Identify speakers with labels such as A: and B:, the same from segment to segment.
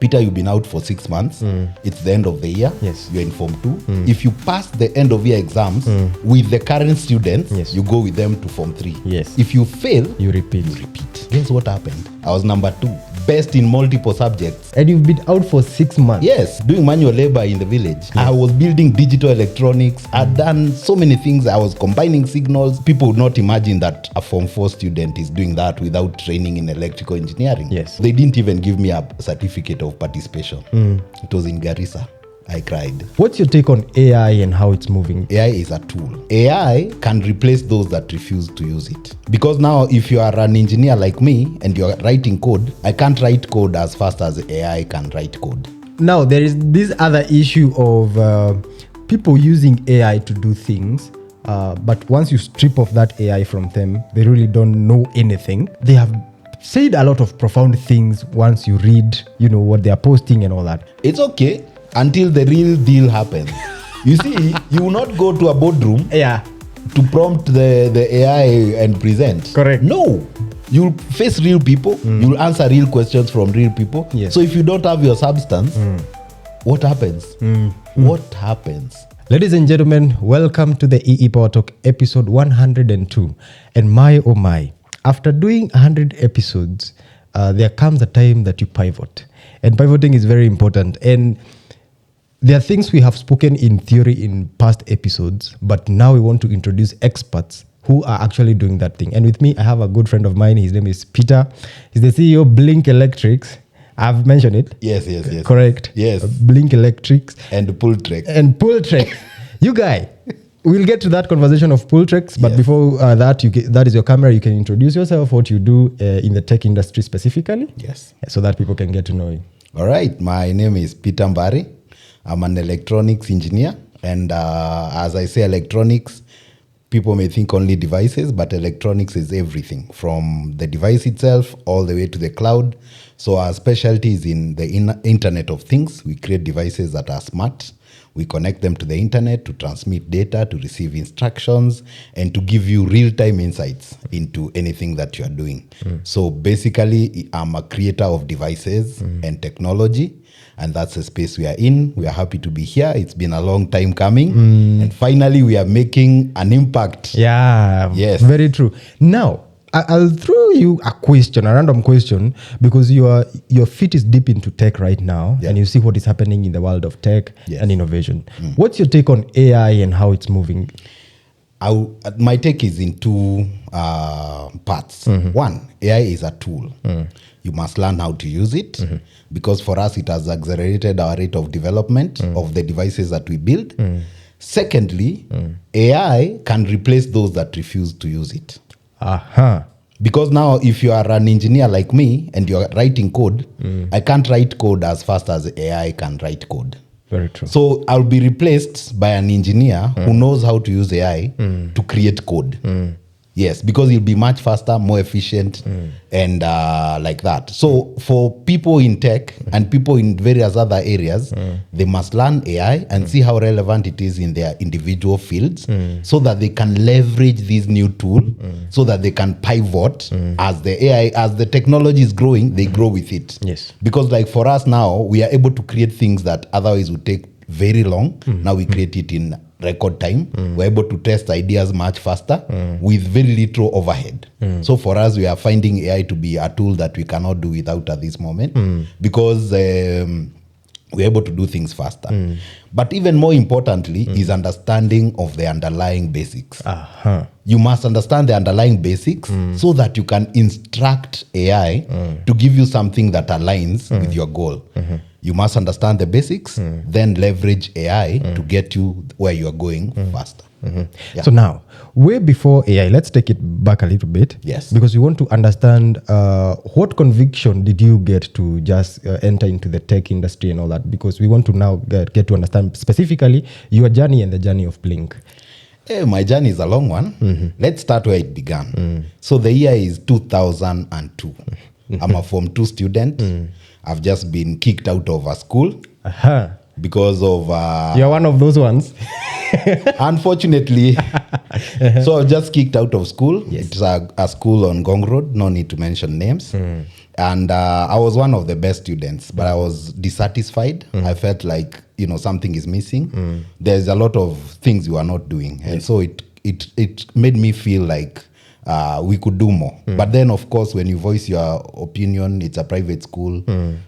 A: Peter, you've been out for 6 months. It's the end of the year.
B: Yes.
A: You're in Form 2. If you pass the end of year exams with the current students,
B: Yes.
A: you go with them to Form 3.
B: Yes.
A: If you fail,
B: You repeat.
A: guess what happened? I was number 2. Best in multiple subjects.
B: And you've been out for 6 months.
A: Yes, doing manual labor in the village. I was building digital electronics. I'd done so many things. I was combining signals. People would not imagine that a Form 4 student is doing that without training in electrical engineering.
B: Yes.
A: They didn't even give me a certificate of participation. It was in Garissa. I cried.
B: What's your take on AI and how it's moving?
A: AI is a tool. AI can replace those that refuse to use it. Because now, if you are an engineer like me and you're writing code, I can't write code as fast as AI can write code.
B: Now, there is this other issue of people using AI to do things, but once you strip off that AI from them, they really don't know anything. They have said a lot of profound things once you read, what they are posting and all that.
A: It's okay until the real deal happens. You see, you will not go to a boardroom
B: Yeah.
A: to prompt the AI and present.
B: Correct.
A: No. You'll face real people. You'll answer real questions from real people.
B: Yes.
A: So if you don't have your substance, what happens? What happens?
B: Ladies and gentlemen, welcome to the EE PowerTalk episode 102. And my oh my, after doing 100 episodes, there comes a time that you pivot. And pivoting is very important. And there are things we have spoken in theory in past episodes, but now we want to introduce experts who are actually doing that thing. And with me, I have a good friend of mine. His name is Peter. He's the CEO of Blink Electrics. I've mentioned it.
A: Yes.
B: Correct.
A: Yes.
B: Blink Electrics.
A: And pull track.
B: And Pulltrex. You guy, we'll get to that conversation of Pulltrex, but
A: Yes.
B: before that, that is your camera. You can introduce yourself, what you do in the tech industry specifically,
A: Yes.
B: so that people can get to know you.
A: All right. My name is Peter Mbari. I'm an electronics engineer. And as I say electronics, people may think only devices, but electronics is everything from the device itself all the way to the cloud. So our specialty is in the Internet of Things. We create devices that are smart. We connect them to the internet to transmit data, to receive instructions, and to give you real-time insights into anything that you are doing. So basically, I'm a creator of devices and technology, and that's the space we are in. We are happy to be here. It's been a long time coming, and finally, we are making an impact.
B: Yeah,
A: Yes.
B: very true. Now, I'll throw you a random question, because your feet is deep into tech right now,
A: Yeah.
B: and you see what is happening in the world of tech
A: Yes.
B: and innovation. What's your take on AI and how it's moving?
A: My take is in two parts. One, AI is a tool. You must learn how to use it, because for us, it has accelerated our rate of development of the devices that we build. Secondly, AI can replace those that refuse to use it. Because now, if you are an engineer like me and you're writing code, I can't write code as fast as AI can write code.
B: Very true.
A: So I'll be replaced by an engineer who knows how to use AI to create code. Yes, because it'll be much faster, more efficient, and like that. So for people in tech and people in various other areas, they must learn AI and see how relevant it is in their individual fields, so that they can leverage this new tool, so that they can pivot as the AI, as the technology is growing, they grow with it.
B: Yes.
A: Because like for us now, we are able to create things that otherwise would take very long. Now we create it in record time. We're able to test ideas much faster with very little overhead. So for us, we are finding AI to be a tool that we cannot do without at this moment, because we're able to do things faster. But even more importantly is understanding of the underlying basics. You must understand the underlying basics so that you can instruct AI to give you something that aligns with your goal. You must understand the basics, then leverage AI to get you where you are going faster. Yeah.
B: So now, way before AI, let's take it back a little bit.
A: Yes.
B: Because we want to understand what conviction did you get to just enter into the tech industry and all that, because we want to now get to understand specifically your journey and the journey of Blink.
A: My journey is a long one. Let's start where it began. So the year is 2002. I'm a Form 2 student. I've just been kicked out of a school because of...
B: You're one of those ones.
A: Unfortunately. So I was just kicked out of school.
B: Yes.
A: It's a school on Gong Road. No need to mention names. And I was one of the best students, but I was dissatisfied. I felt like, something is missing. There's a lot of things you are not doing. And so it made me feel like we could do more. But then, of course, when you voice your opinion, it's a private school.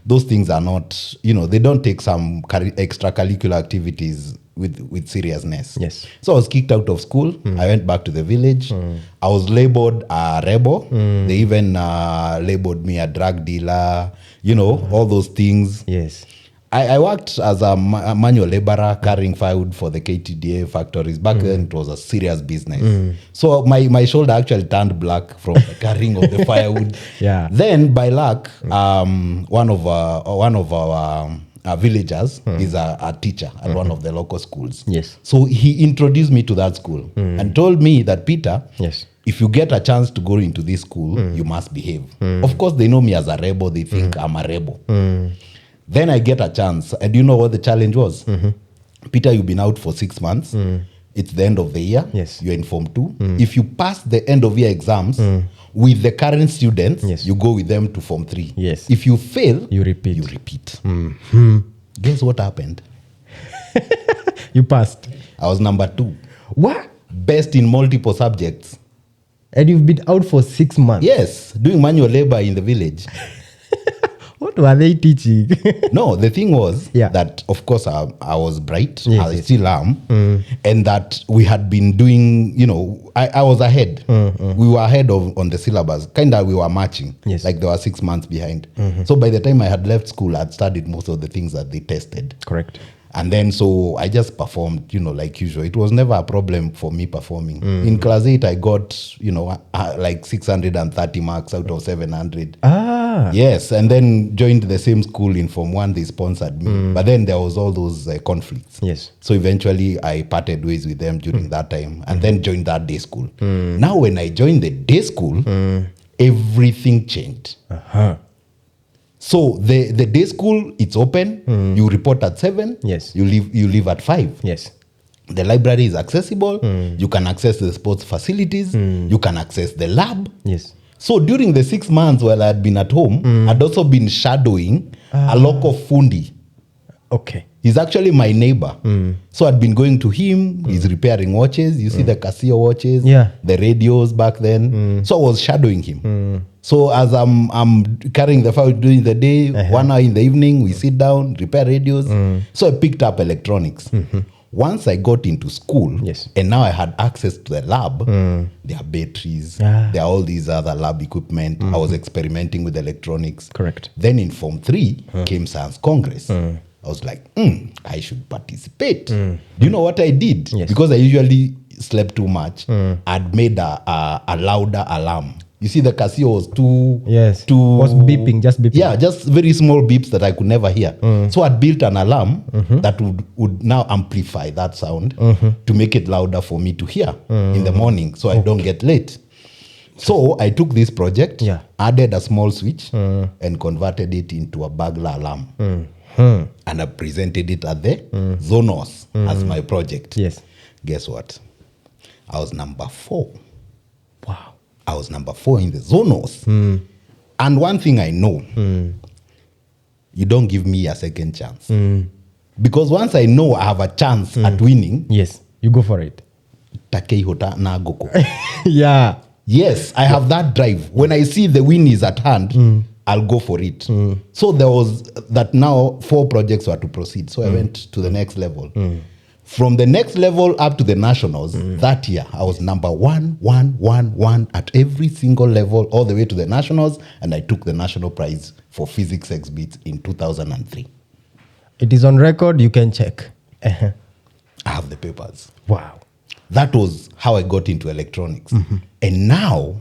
A: Those things are not, they don't take some extracurricular activities with seriousness.
B: Yes.
A: So I was kicked out of school. I went back to the village. I was labeled a rebel. They even labeled me a drug dealer, all those things.
B: Yes.
A: I worked as a manual laborer carrying firewood for the KTDA factories. Back then, it was a serious business. So my shoulder actually turned black from the carrying of the firewood.
B: Yeah.
A: Then, by luck, one of our villagers is a teacher at one of the local schools.
B: Yes.
A: So he introduced me to that school and told me that, Peter,
B: Yes.
A: if you get a chance to go into this school, you must behave. Of course, they know me as a rebel. They think I'm a rebel. Then I get a chance. And you know what the challenge was? Peter, you've been out for 6 months. It's the end of the year.
B: Yes.
A: You're in Form 2. If you pass the end of year exams with the current students,
B: Yes.
A: you go with them to Form 3.
B: Yes.
A: If you fail,
B: You repeat.
A: you repeat. Guess what happened?
B: You passed.
A: I was number 2.
B: What?
A: Best in multiple subjects.
B: And you've been out for 6 months.
A: Yes, doing manual labor in the village.
B: What were they teaching?
A: No, the thing was
B: Yeah.
A: that, of course, I was bright.
B: Yes,
A: I
B: yes.
A: still am. And that we had been doing, I was ahead. We were ahead on the syllabus. Kind of we were matching.
B: Yes.
A: Like they were 6 months behind. So by the time I had left school, I'd studied most of the things that they tested.
B: Correct.
A: And then so I just performed, like usual. It was never a problem for me performing. In class 8, I got, like 630 marks out of 700.
B: Ah.
A: Yes, and then joined the same school in Form 1. They sponsored me. But then there was all those conflicts.
B: Yes.
A: So eventually I parted ways with them during that time and then joined that day school. Now when I joined the day school, everything changed.
B: Uh-huh.
A: So the day school, it's open. You report at 7.
B: Yes.
A: You leave at 5.
B: Yes.
A: The library is accessible. You can access the sports facilities. You can access the lab.
B: Yes.
A: So during the 6 months while I had been at home, I'd also been shadowing a local fundi.
B: Okay.
A: He's actually my neighbor. So I'd been going to him. He's repairing watches. You see the Casio watches,
B: Yeah.
A: the radios back then. So I was shadowing him. So as I'm carrying the file during the day, 1 hour in the evening, we sit down, repair radios. So I picked up electronics. Once I got into school,
B: Yes.
A: and now I had access to the lab, there are batteries,
B: Ah.
A: there are all these other lab equipment. I was experimenting with electronics.
B: Correct.
A: Then in Form 3 came Science Congress. I was like, I should participate. Do you know what I did?
B: Yes.
A: Because I usually slept too much, I'd made a louder alarm. You see, the Casio was
B: Yes.
A: too
B: Was beeping, just beeping.
A: Yeah, just very small beeps that I could never hear. So I'd built an alarm that would now amplify that sound to make it louder for me to hear in the morning so I don't get late. So I took this project,
B: Yeah.
A: added a small switch, and converted it into a burglar alarm. And I presented it at the Zonos as my project.
B: Yes.
A: Guess what? I was number 4.
B: Wow.
A: I was number 4 in the Zonos. And one thing I know, you don't give me a second chance. Because once I know I have a chance at winning,
B: Yes. You go for it.
A: takei hota na goko.
B: Yeah.
A: Yes, I have that drive. When I see the win is at hand, I'll go for it. So there was that now 4 projects were to proceed. So I went to the next level. From the next level up to the nationals, that year I was number 1 at every single level, all the way to the nationals, and I took the national prize for physics exhibits in 2003.
B: It is on record. You can check.
A: I have the papers.
B: Wow.
A: That was how I got into electronics. And now,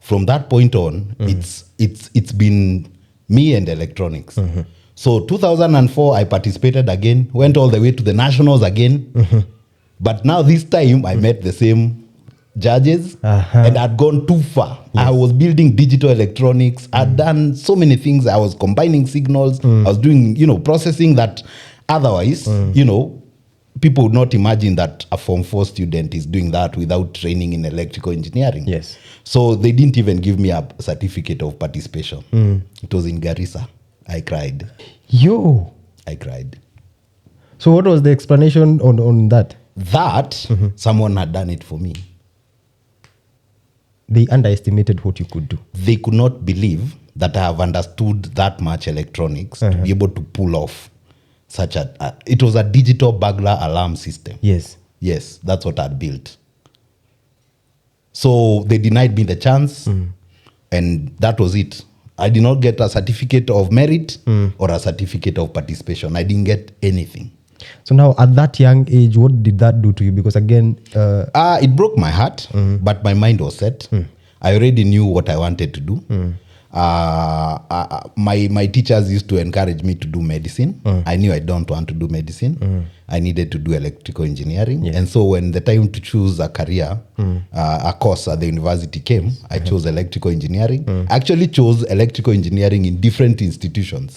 A: from that point on, it's been me and electronics. So 2004, I participated again, went all the way to the nationals again. But now this time, I met the same judges and I'd gone too far. I was building digital electronics. I'd done so many things. I was combining signals. I was doing, processing that otherwise, people would not imagine that a Form 4 student is doing that without training in electrical engineering.
B: Yes.
A: So they didn't even give me a certificate of participation. It was in Garissa. I cried.
B: Yo.
A: I cried.
B: So what was the explanation on that?
A: That someone had done it for me.
B: They underestimated what you could do.
A: They could not believe that I have understood that much electronics to be able to pull off such it was a digital burglar alarm system.
B: Yes.
A: Yes, that's what I'd built. So they denied me the chance, and that was it. I did not get a certificate of merit or a certificate of participation. I didn't get anything.
B: So now at that young age, what did that do to you? Because again...
A: it broke my heart, but my mind was set. I already knew what I wanted to do. My teachers used to encourage me to do medicine. I knew I don't want to do medicine. I needed to do electrical engineering.
B: Yes.
A: And so when the time to choose a career, a course at the university came, I chose electrical engineering. I actually chose electrical engineering in different institutions.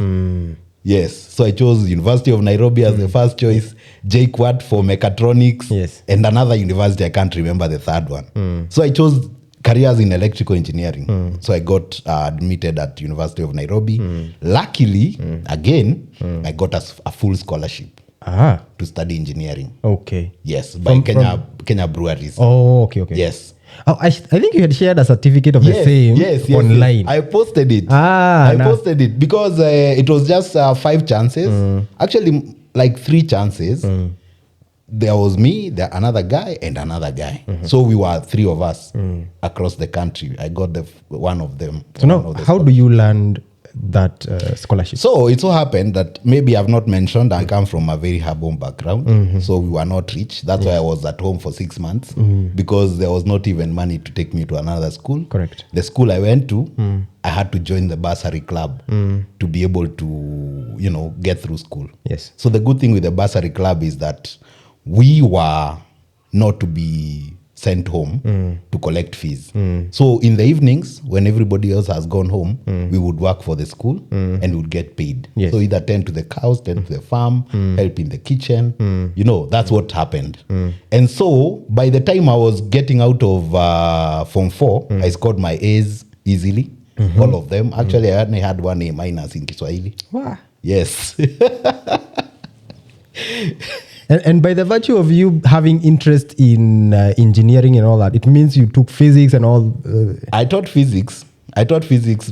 A: Yes. So I chose University of Nairobi as the first choice, JKUAT for mechatronics,
B: Yes.
A: and another university, I can't remember the third one. So I chose careers in electrical engineering. So I got admitted at University of Nairobi. Luckily, again, I got a full scholarship to study engineering.
B: Okay.
A: Yes, by Kenya Breweries.
B: Oh, okay.
A: Yes.
B: Oh, I think you had shared a certificate of the same online.
A: Yes. I posted it.
B: Nah.
A: Posted it because it was just 5 chances. Actually, like 3 chances. There was me, another guy, and another guy. So we were 3 of us across the country. I got one of them.
B: So now, how do you land that scholarship?
A: So it so happened that maybe I've not mentioned I come from a very humble background. So we were not rich. That's why I was at home for 6 months because there was not even money to take me to another school.
B: Correct.
A: The school I went to, I had to join the bursary club to be able to, get through school.
B: Yes.
A: So the good thing with the bursary club is that we were not to be sent home to collect fees. So in the evenings, when everybody else has gone home, we would work for the school and we would get paid.
B: Yes.
A: So either tend to the cows, tend to the farm, help in the kitchen. That's what happened. And so by the time I was getting out of Form 4, I scored my A's easily, all of them. Actually, I only had 1 A minus in Kiswahili.
B: Wow.
A: Yes.
B: And by the virtue of you having interest in engineering and all that, it means you took physics and all.
A: I taught physics.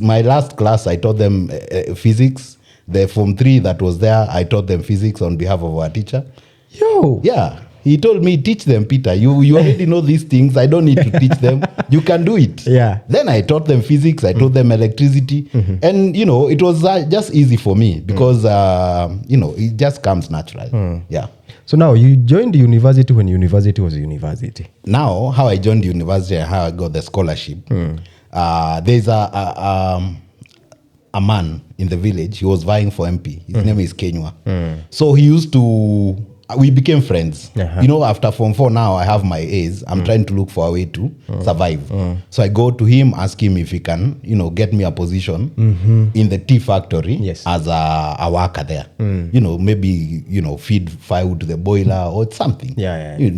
A: My last class, I taught them physics. The Form 3 that was there, I taught them physics on behalf of our teacher.
B: Yo.
A: Yeah. He told me, teach them, Peter. You already know these things. I don't need to teach them. You can do it.
B: Yeah.
A: Then I taught them physics. I taught them electricity. And, it was just easy for me because, it just comes natural. Yeah.
B: So now you joined the university when university was a university.
A: Now, how I joined the university and how I got the scholarship, there's a man in the village. He was vying for MP. His name is Kenywa. So he used to... We became friends. After Form 4 now, I have my A's. I'm trying to look for a way to survive. So I go to him, ask him if he can, get me a position in the tea factory as a worker there. Maybe, feed firewood to the boiler or something.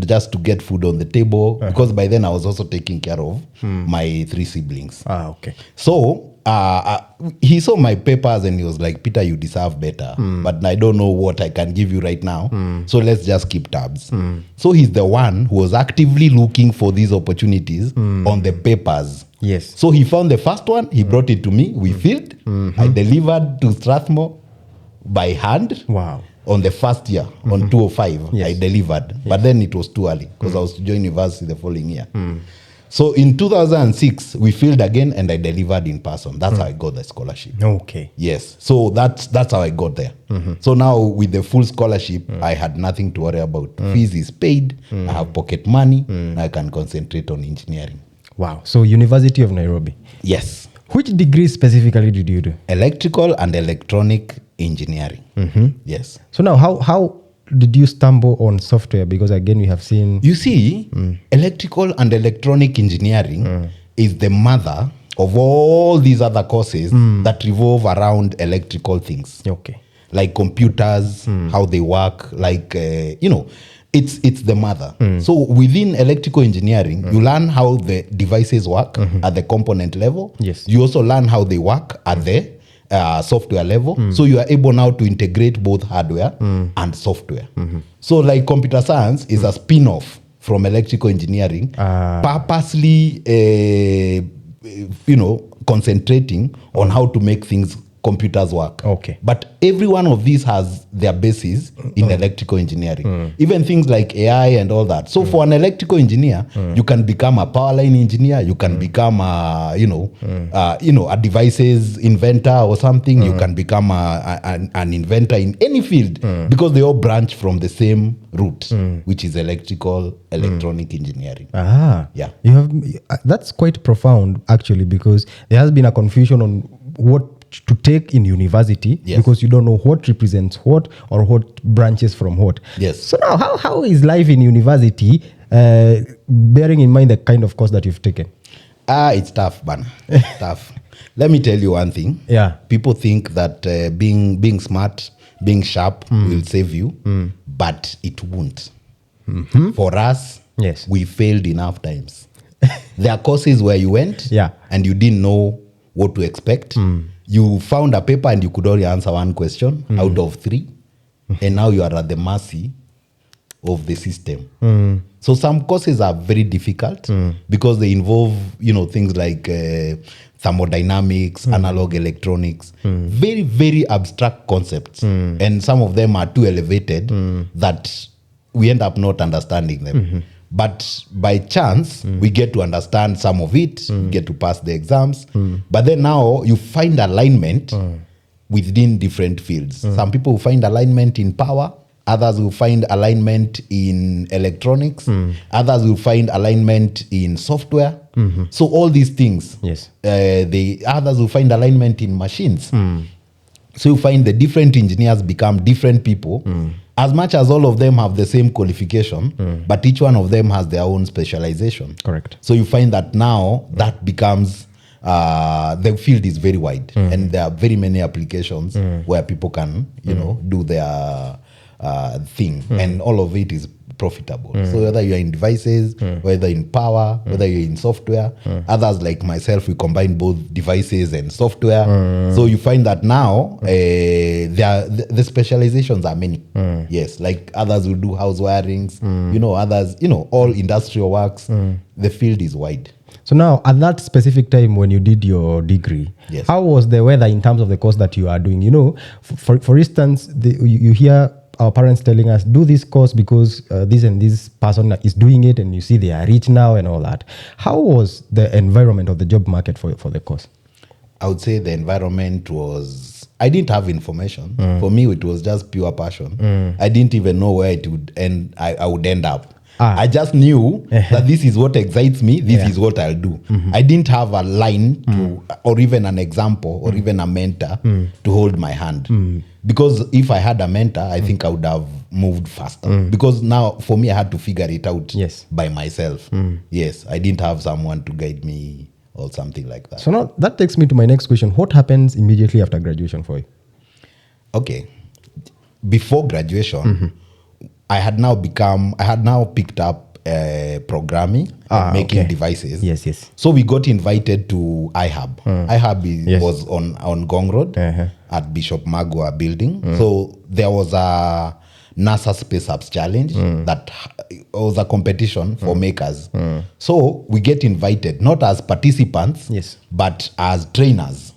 A: Just to get food on the table. Because by then I was also taking care of my 3 siblings.
B: Okay.
A: So he saw my papers and he was like, Peter, you deserve better, but I don't know what I can give you right now. So let's just keep tabs. So he's the one who was actively looking for these opportunities on the papers.
B: Yes.
A: So he found the first one, he brought it to me, we filled, I delivered to Strathmore by hand.
B: Wow.
A: On the first year, on 205, I delivered. But then it was too early because I was to join university the following year. So in 2006, we filled again and I delivered in person. That's how I got the scholarship.
B: Okay.
A: Yes. So that's how I got there. So now with the full scholarship, I had nothing to worry about. Fees is paid. I have pocket money. I can concentrate on engineering.
B: Wow. So University of Nairobi.
A: Yes.
B: Which degree specifically did you do?
A: Electrical and electronic engineering. Yes.
B: So now how did you stumble on software? Because again, we have seen...
A: You see, electrical and electronic engineering is the mother of all these other courses that revolve around electrical things.
B: Okay.
A: Like computers, how they work, like, It's the mother. So within electrical engineering, you learn how the devices work at the component level.
B: Yes.
A: You also learn how they work at the software level. So you are able now to integrate both hardware and software. So like computer science is a spin-off from electrical engineering, purposely, concentrating on how to make things computers work.
B: Okay.
A: But every one of these has their basis in electrical engineering. Even things like AI and all that. So for an electrical engineer, you can become a power line engineer. You can become a devices inventor or something. You can become an inventor in any field because they all branch from the same root, which is electronic engineering. Yeah.
B: You have that's quite profound actually, because there has been a confusion on what to take in university.
A: Yes.
B: Because you don't know what represents what or what branches from what.
A: Yes.
B: So now how is life in university, bearing in mind the kind of course that you've taken?
A: It's tough, Bana. It's tough. Let me tell you one thing.
B: Yeah.
A: People think that being smart, being sharp will save you, but it won't. For us,
B: Yes.
A: we failed enough times. There are courses where you went and you didn't know what to expect. You found a paper and you could only answer one question out of 3. And now you are at the mercy of the system. So some courses are very difficult because they involve, things like thermodynamics, analog electronics, very, very abstract concepts. And some of them are too elevated that we end up not understanding them. But by chance, we get to understand some of it, we get to pass the exams. But then now you find alignment within different fields. Some people will find alignment in power, others will find alignment in electronics, others will find alignment in software. So all these things,
B: Yes.
A: the others will find alignment in machines. So you find the different engineers become different people, as much as all of them have the same qualification, but each one of them has their own specialization.
B: Correct.
A: So you find that now that becomes, the field is very wide and there are very many applications where people can, do their thing, and all of it is profitable. So whether you're in devices, whether in power, whether you're in software, others like myself, we combine both devices and software. So you find that now the specializations are many. Yes, like others will do house wirings, others, all industrial works. The field is wide.
B: So now, at that specific time when you did your degree,
A: Yes.
B: how was the weather in terms of the course that you are doing? For instance, you hear our parents telling us, do this course because this and this person is doing it, and you see they are rich now and all that. How was the environment of the job market for the course?
A: I would say the environment was, I didn't have information. For me, it was just pure passion. I didn't even know where it would end. I would end up. I just knew that this is what excites me. This is what I'll do. I didn't have a line to, or even an example, or even a mentor to hold my hand. Because if I had a mentor, I think I would have moved faster. Because now, for me, I had to figure it out by myself. Yes, I didn't have someone to guide me or something like that.
B: So now that takes me to my next question. What happens immediately after graduation for you?
A: Okay. Before graduation, I had now picked up programming and making devices.
B: Yes.
A: So we got invited to iHub. iHub was on Gong Road at Bishop Magua building. So there was a NASA Space Apps Challenge that was a competition for makers. So we get invited, not as participants, but as trainers.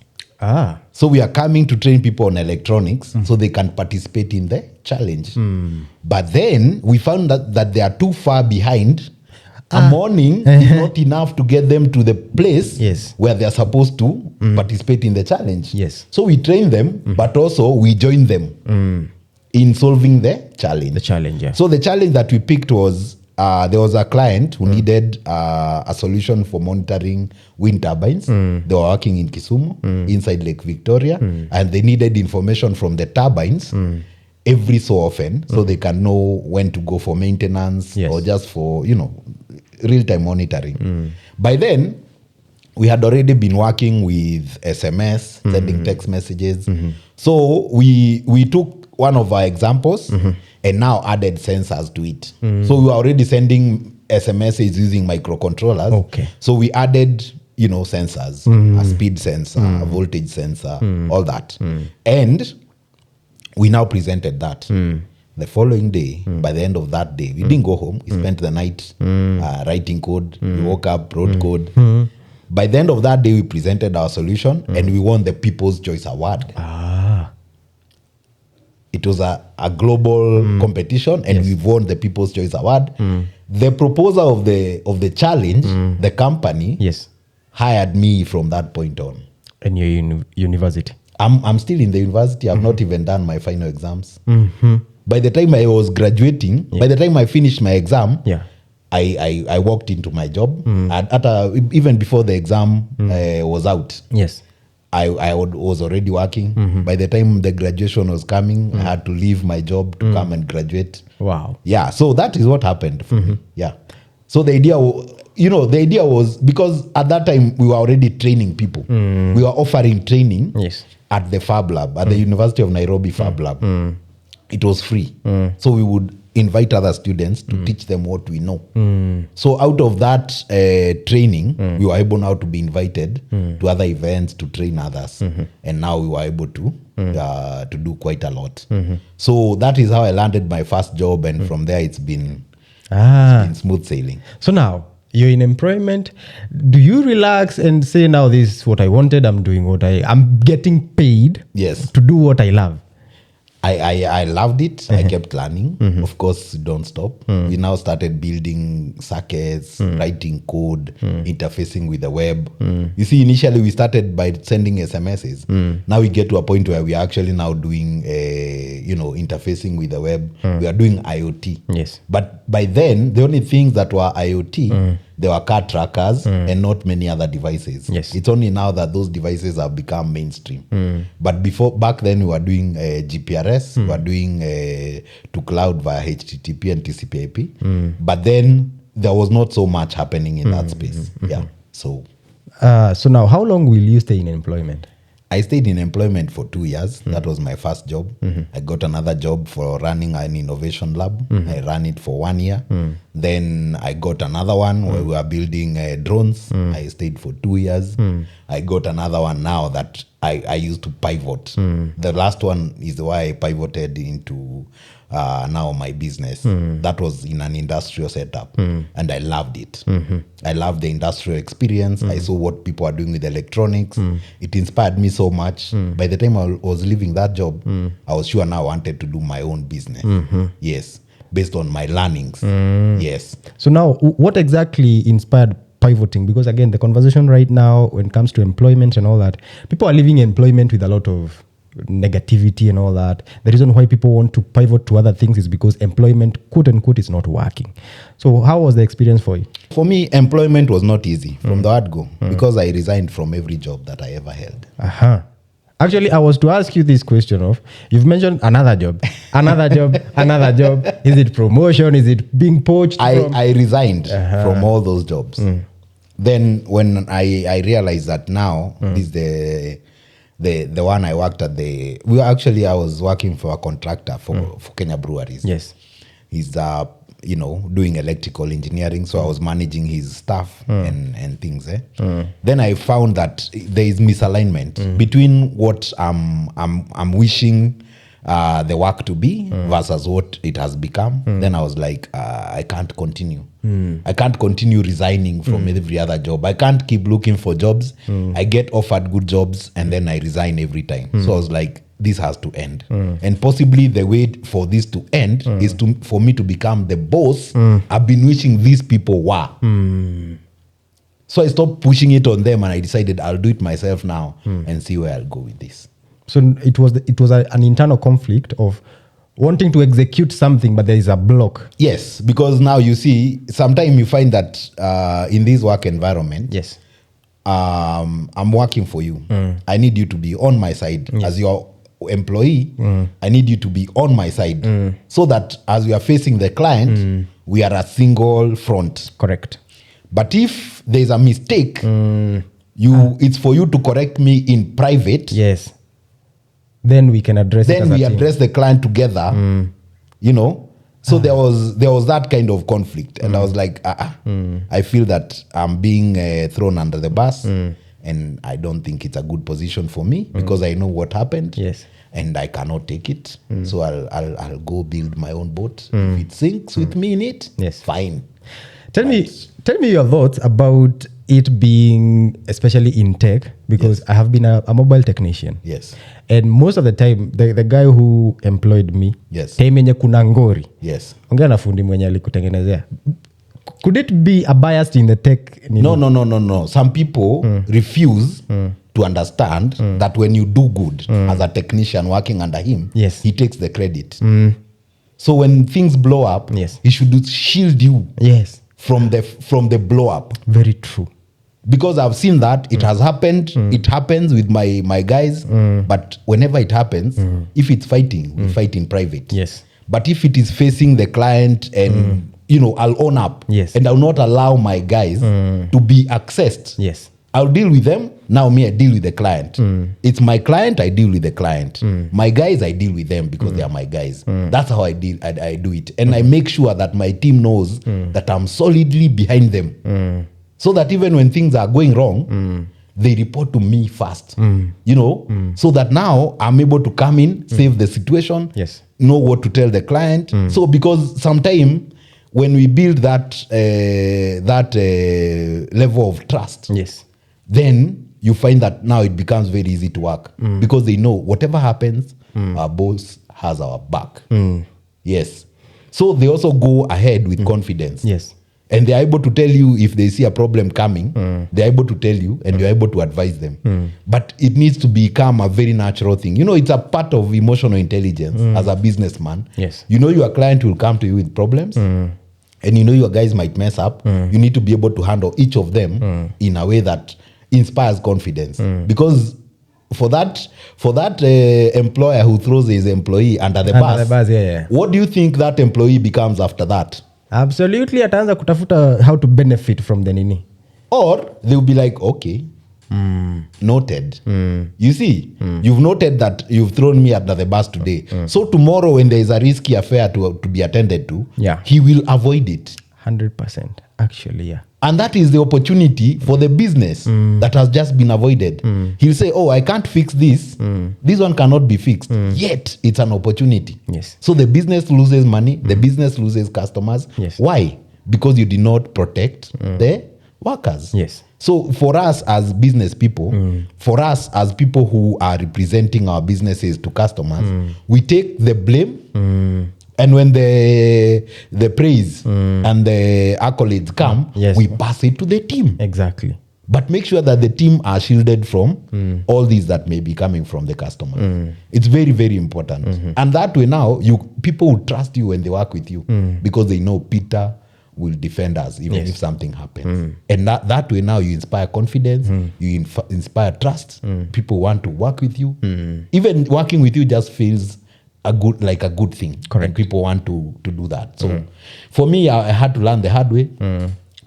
A: So we are coming to train people on electronics so they can participate in the challenge. But then we found that they are too far behind. A morning is not enough to get them to the place where they are supposed to participate in the challenge. So we train them, but also we join them in solving the challenge. So the challenge that we picked was, there was a client who needed a solution for monitoring wind turbines. They were working in Kisumu, inside Lake Victoria, and they needed information from the turbines every so often so they can know when to go for maintenance or just for, real-time monitoring. By then, we had already been working with SMS, sending text messages. So we took one of our examples and now added sensors to it. So we were already sending SMSs using microcontrollers.
B: Okay.
A: So we added, sensors, a speed sensor, a voltage sensor, all that. And we now presented that. The following day, by the end of that day, we didn't go home. We spent the night writing code. We woke up, wrote code. By the end of that day, we presented our solution and we won the People's Choice Award. It was a global competition and we won the People's Choice Award. The proposer of the challenge, the company, hired me from that point on.
B: And your university?
A: I'm still in the university. I've not even done my final exams. By the time I was graduating, by the time I finished my exam, I walked into my job. And even before the exam was out, I was already working. By the time the graduation was coming, I had to leave my job to come and graduate.
B: Wow.
A: Yeah, so that is what happened for me. Yeah. So the idea was because at that time we were already training people. We were offering training at the Fab Lab, at the University of Nairobi Fab Lab. It was free. So we would invite other students to teach them what we know. So out of that training, we were able now to be invited to other events to train others. And now we were able to do quite a lot. So that is how I landed my first job. And from there, it's been smooth sailing.
B: So now, you're in employment. Do you relax and say, now this is what I wanted, I'm doing I'm getting paid to do what I love?
A: I loved it. I kept learning. Of course, don't stop. We now started building circuits, writing code, interfacing with the web. You see, initially we started by sending SMSs. Now we get to a point where we are actually now doing, interfacing with the web. We are doing IoT. But by then, the only things that were IoT, there were car trackers and not many other devices. It's only now that those devices have become mainstream. But back then we were doing GPRS, we were doing to cloud via HTTP and TCP/IP. But then there was not so much happening in that space. So
B: now how long will you stay in employment?
A: I stayed in employment for 2 years. That was my first job. I got another job for running an innovation lab. I ran it for 1 year. Then I got another one where we were building drones. I stayed for 2 years. I got another one now that I used to pivot. The last one is why I pivoted into now my business. That was in an industrial setup and I loved it. I loved the industrial experience. I saw what people are doing with electronics. It inspired me so much. By the time I was leaving that job, I was sure now I wanted to do my own business. Yes, based on my learnings. Yes.
B: So now what exactly inspired pivoting? Because again, the conversation right now when it comes to employment and all that, people are leaving employment with a lot of negativity and all that. The reason why people want to pivot to other things is because employment, quote unquote, is not working. So how was the experience for you?
A: For me, employment was not easy from the word go because I resigned from every job that I ever held.
B: Actually, I was to ask you this question of, you've mentioned another job, another job, another job. Is it promotion? Is it being poached?
A: I resigned from all those jobs. Then when I realized that now this is the one I worked at I was working for a contractor for Kenya Breweries. He's doing electrical engineering, so I was managing his staff and things. Then I found that there is misalignment between what I'm wishing the work to be versus what it has become. Then I was like, I can't continue. I can't continue resigning from every other job. I can't keep looking for jobs. I get offered good jobs and then I resign every time. So I was like, this has to end. And possibly the way for this to end is for me to become the boss I've been wishing these people were. So I stopped pushing it on them and I decided I'll do it myself now and see where I'll go with this.
B: So it was an internal conflict of wanting to execute something, but there is a block.
A: Yes, because now you see, sometimes you find that in this work environment, I'm working for you. I need you to be on my side. As your employee, I need you to be on my side so that as we are facing the client, we are a single front.
B: Correct.
A: But if there's a mistake, it's for you to correct me in private.
B: Then we can address it as a team.
A: Address the client together, you know. So there was that kind of conflict, and I was like, I feel that I'm being thrown under the bus, and I don't think it's a good position for me because I know what happened.
B: Yes.
A: And I cannot take it. So I'll go build my own boat. If it sinks with me in it,
B: Yes.
A: fine.
B: Tell me your thoughts about it being, especially in tech, because I have been a mobile technician.
A: Yes.
B: And most of the time, the guy who employed me,
A: Yes.
B: time yenye kuna ngori,
A: Yes.
B: ongea na fundi mwenye alikutengenezea. Could it be a bias in the tech?
A: No. Some people refuse to understand that when you do good as a technician working under him,
B: Yes.
A: he takes the credit. So when things blow up,
B: Yes.
A: he should shield you
B: Yes.
A: from the blow up.
B: Very true.
A: Because I've seen that it has happened. It happens with my guys. But whenever it happens, if it's fighting, we fight in private.
B: Yes.
A: But if it is facing the client and I'll own up.
B: Yes.
A: And I'll not allow my guys to be accessed.
B: Yes.
A: I'll deal with them. Now me, I deal with the client. It's my client, I deal with the client. My guys, I deal with them because they are my guys. That's how I do it. And I make sure that my team knows that I'm solidly behind them. So that even when things are going wrong, they report to me fast. So that now I'm able to come in, save the situation,
B: Yes.
A: know what to tell the client. So because sometimes when we build that level of trust,
B: Yes.
A: then you find that now it becomes very easy to work because they know whatever happens, our boss has our back. Yes. So they also go ahead with confidence.
B: Yes.
A: And they're able to tell you if they see a problem coming, they're able to tell you and you're able to advise them. But it needs to become a very natural thing. It's a part of emotional intelligence as a businessman.
B: Yes.
A: Your client will come to you with problems. And your guys might mess up. You need to be able to handle each of them in a way that inspires confidence. Because for that employer who throws his employee under the bus,
B: yeah.
A: what do you think that employee becomes after that?
B: Absolutely, ataanza kutafuta how to benefit from the nini.
A: Or they'll be like, okay, noted. You see, you've noted that you've thrown me under the bus today. So tomorrow when there is a risky affair to be attended to, he will avoid it.
B: 100%. Actually, yeah.
A: And that is the opportunity for the business that has just been avoided. He'll say, I can't fix this. This one cannot be fixed. Yet, it's an opportunity.
B: Yes.
A: So the business loses money. The business loses customers.
B: Yes.
A: Why? Because you did not protect the workers.
B: Yes.
A: So for us as business people, for us as people who are representing our businesses to customers, we take the blame. And when the praise and the accolades come, we pass it to the team.
B: Exactly.
A: But make sure that the team are shielded from all these that may be coming from the customer. It's very, very important. And that way now, people will trust you when they work with you because they know Peter will defend us even if something happens. And that way now you inspire confidence, you inspire trust. People want to work with you. Even working with you just feels a good thing.
B: Correct.
A: And people want to do that. So for me, I had to learn the hard way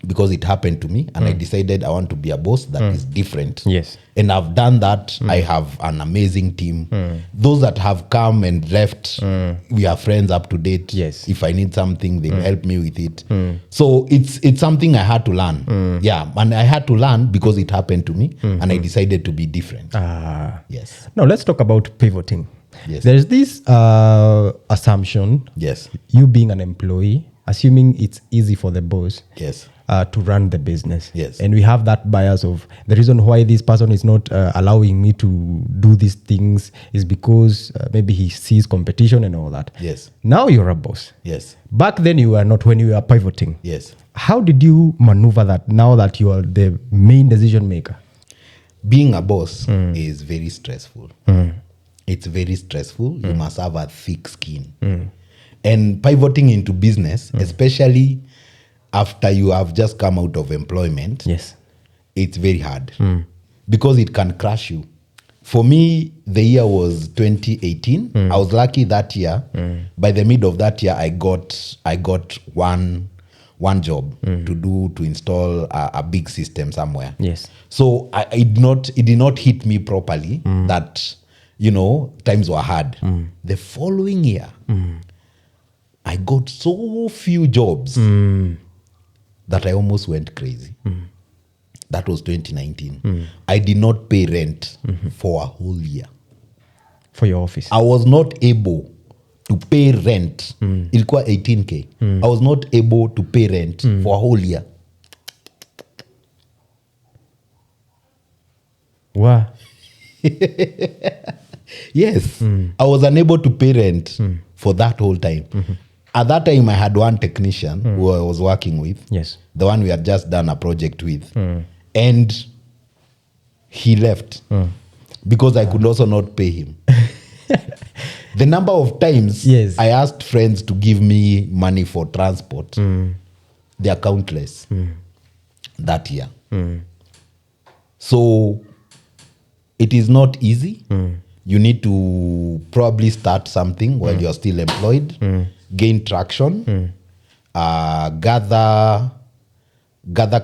A: because it happened to me, and I decided I want to be a boss that is different.
B: Yes.
A: And I've done that. I have an amazing team. Those that have come and left, we are friends up to date.
B: Yes.
A: If I need something, they'll help me with it. So it's something I had to learn. Yeah, and I had to learn because it happened to me, and I decided to be different. Yes.
B: Now let's talk about pivoting.
A: Yes.
B: There's this assumption,
A: Yes.
B: you being an employee, assuming it's easy for the boss
A: Yes.
B: to run the business.
A: Yes.
B: And we have that bias of the reason why this person is not allowing me to do these things is because maybe he sees competition and all that.
A: Yes.
B: Now you're a boss.
A: Yes.
B: Back then you were not, when you were pivoting.
A: Yes.
B: How did you maneuver that now that you are the main decision maker?
A: Being a boss is very stressful. It's very stressful. You must have a thick skin. And pivoting into business, especially after you have just come out of employment,
B: Yes.
A: it's very hard because it can crush you. For me, the year was 2018. I was lucky that year. By the middle of that year, I got one job to install a big system somewhere.
B: Yes.
A: So it did not hit me properly that times were hard. The following year, got so few jobs that I almost went crazy. That was 2019. I did not pay rent for a whole year.
B: For your office?
A: I was not able to pay rent. Ilikuwa 18K. I was not able to pay rent for a whole year.
B: Wow.
A: Yes. I was unable to pay rent for that whole time. At that time, I had one technician who I was working with.
B: Yes.
A: The one we had just done a project with. And he left because I could also not pay him. The number of times I asked friends to give me money for transport, they are countless that year. So it is not easy. You need to probably start something while you're still employed, gain traction, gather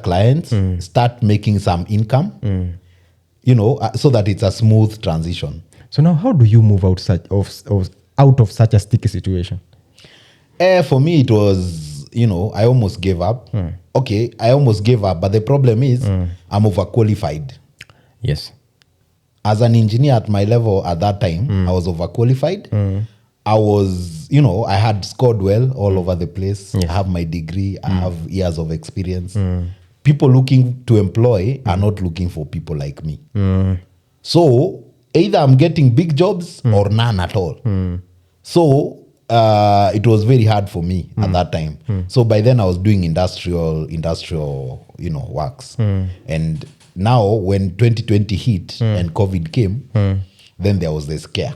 A: clients, start making some income, so that it's a smooth transition.
B: So now how do you move out of such a sticky situation?
A: For me, it was, I almost gave up. Okay, I almost gave up, but the problem is I'm overqualified.
B: Yes.
A: As an engineer at my level at that time, I was overqualified. I was, I had scored well all over the place.
B: Yes.
A: I have my degree. I have years of experience. People looking to employ are not looking for people like me. So either I'm getting big jobs or none at all. So it was very hard for me at that time. So by then I was doing industrial, works. And now when 2020 hit and COVID came, then there was the scare.